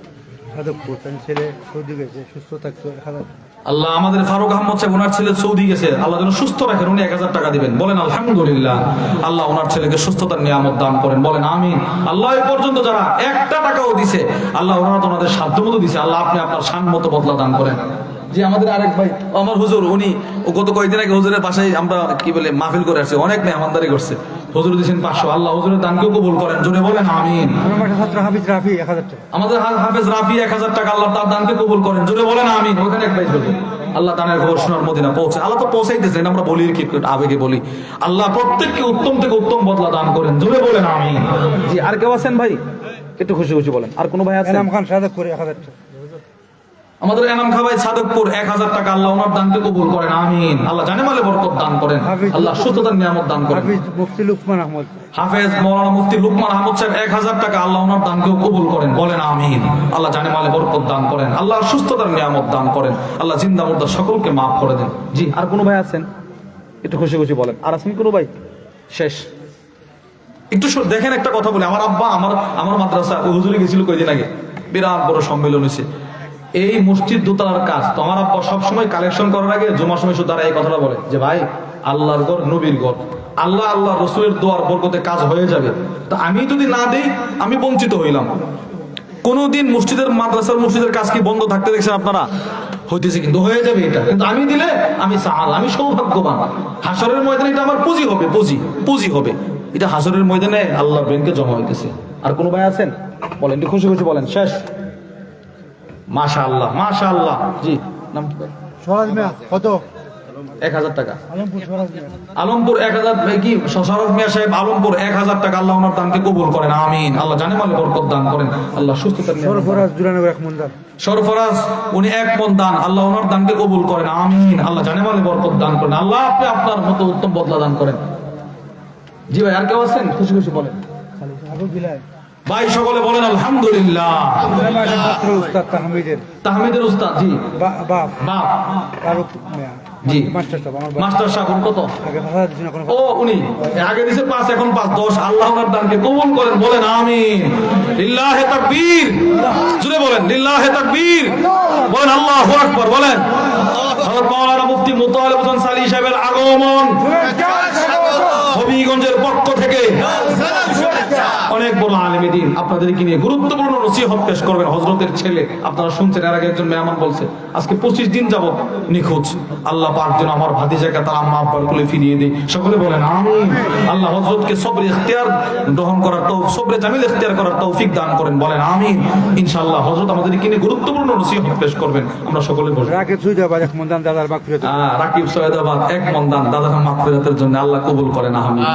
সাদকপুর, তার ছেলে সৌদি গেছে, সুস্থ থাকতো 1,000। আল্লাহ আমাদের ফারুক আহমদ সাহেব, ওনার ছেলে সৌদি গেছে, আল্লাহ যেন সুস্থ রাখেন, উনি 1,000 টাকা দিবেন, বলেন আলহামদুলিল্লাহ। আল্লাহ ওনার ছেলেকে সুস্থতার নিয়ামত দান করেন, বলেন আমিন। আল্লাহ এই পর্যন্ত যারা 1 টাকাও দিছে, আল্লাহ ওনারা তো ওনাদের সাধ্য মতো দিছে, আল্লাহ আপনি আপনার শান মতো বদলা দান করেন। জি আমাদের আরেক ভাই, আমার হুজুর, উনি গত কয়েকদিন আগে হুজুরের বাসায় আমরা কি বলে মাহফিল করে আসছি, অনেক মেহমানদারি করছে, হুজুর দিয়েছেন 500, আল্লাহ হুজুরের দানকেও কবুল করেন, জোরে বলেন আমিন। হাফিজ রাফি 1,000 টাকা, আমাদের হাফেজ রাফি 1,000 টাকা, আল্লাহ তার দানকে কবুল করেন, জোরে বলেন আমিন। ওখানে এক ভাই হুজুর, আল্লাহ দানের খবর শোনার মদিনা পৌঁছে, আল্লাহ তো পৌঁছাইতেছেন, আমরা বলি কি আবেগে বলি, আল্লাহ প্রত্যেককে উত্তম থেকে উত্তম বদলা দান করেন, জোরে বলেন আমিন। জি আর কেউ আছেন ভাই? একটু খুশি খুশি বলেন। আর কোনো ভাই আছেন? এনাম খান সাদকপুর 1,000 টাকা, আমাদের এনাম খান ভাই সাদকপুর 1,000 টাকা, আল্লাহ ওনার দানকে কবুল করেন আমিন। আল্লাহ জানেমালে বরকত দান করেন, আল্লাহ সুস্থতার নিয়ামত দান করেন। হাফিজ মুফতি লুকমান আহমদ, হাফেজ মাওলানা মুফতি লুকমান আহমদ সাহেব 1,000 টাকা, আল্লাহ ওনার দানকেও কবুল করেন, বলেন আমিন। আল্লাহ জানেমালে বরকত দান করেন, আল্লাহ সুস্থতার নিয়ামত দান করেন, আল্লাহ জিন্দা মুর্দা সকলকে মাফ করে দেন। জি আর কোনো ভাই আছেন? একটু খুশি খুশি বলেন। আর আছেন কোনো ভাই? শেষ, একটু দেখেন একটা কথা বলি, আমার আব্বা আমার মাদ্রাসা হুজুরে গেছিল কয়েকদিন আগে, বিরাট বড় সম্মেলন হয়েছে, এই মসজিদ দোতলার কাজ। তো আমার আব্বা সবসময় কালেকশন করার আগে জুমার সময় শুধু তারা এই কথাটা বলে যে ভাই আল্লাহর ঘর, নবীর ঘর, আল্লাহ রসুলের দোয়ার বরকতে কাজ হয়ে যাবে, তো আমি যদি না দেই আমি বঞ্চিত হইলাম। কোনদিন মসজিদের কাজ কি বন্ধ থাকতে দেখছেন আপনারা? হইতেছে, কিন্তু হয়ে যাবে এটা, কিন্তু আমি দিলে আমি সাহাল, আমি সৌভাগ্যবান, হাসরের ময়দানে এটা আমার পুঁজি হবে, পুঁজি হবে, এটা হাসরের ময়দানে আল্লাহর ব্যাংকে জমা হইতেছে। আর কোনো ভাই আছেন? বলেন, একটু খুশি খুশি বলেন। শেষ, মাশাআল্লাহ, মাশাআল্লাহ। জি নাম সরাজ মিয়া কত 1000 টাকা। আলমপুর সরাজ মিয়া আলমপুর 1000 কি শরফ মিয়া সাহেব আলমপুর 1000 টাকা। আল্লাহ ওনার দানকে কবুল করেন, আমিন। আল্লাহ জানে মালে বরকত দান করেন, আল্লাহ সুস্থতা নিয়ে সরফরাজ দুরানগর এক মন্দার সরফরাজ উনি 1 মণ দান, আল্লাহ ওনার দানকে কবুল করেন, আমিন। আল্লাহ জানে মালে বরকত দান করেন, আল্লাহ আপনি আপনার মতো উত্তম বদলা দান করেন। জি ভাই, আর কেউ আছেন? খুশি খুশি বলেন আবু বিলাল ভাই, সকলে বলেন আলহামদুলিল্লাহ। ছাত্র উস্তাদ তাহমিদের তাহমিদের উস্তাদ, জি বাপ বাপ, ফারুক মিয়া জি মাস্টার সাহেব আমার বাপ মাস্টার সাহেব কত আগে ভাষা দিছেন এখন ও উনি আগে দিছে 5 এখন 5 10। আল্লাহ ওনার দানকে কবুল করেন, বলেন আমিন। লিল্লাহে তাকবীর, জোরে বলেন লিল্লাহে তাকবীর, বলেন আল্লাহু আকবার, বলেন। হযরত মাওলানা মুফতি মুতাওয়ালিব হোসেন সালি সাহেবের আগমন হবিগঞ্জের পক্ষ থেকে অনেক বড় আলেমে দ্বীন আপনাদেরকে নিয়ে গুরুত্বপূর্ণ নসিহত পেশ করবেন। হযরতের ছেলে, আপনারা শুনছেন এর আগে একজন মেহমান বলছে আজকে 25 দিন যাবত নিখোঁজ। আল্লাহ পাক যেন আমার ভাতিজাকে তার আম্মা আব্বার কোলে ফিরিয়ে দেয়, সকলে বলেন আমিন। আল্লাহ হযরতকে সবর ইখতিয়ার গ্রহণ করার সবরে জামিল ইখতিয়ার করার তৌফিক দান করেন, বলেন আমিন। ইনশাআল্লাহ হযরত আমাদেরকে নিয়ে গুরুত্বপূর্ণ নসিহত পেশ করবেন, আমরা সকলে বলবো। রাকিব সুইদাবাদ এক মন্দার দাদার মাগফিরাত রাকিব সৈয়দাবাদ 1 মণ দান, দাদার মাগফিরাতের জন্য আল্লাহ কবুল করেন, আমিন।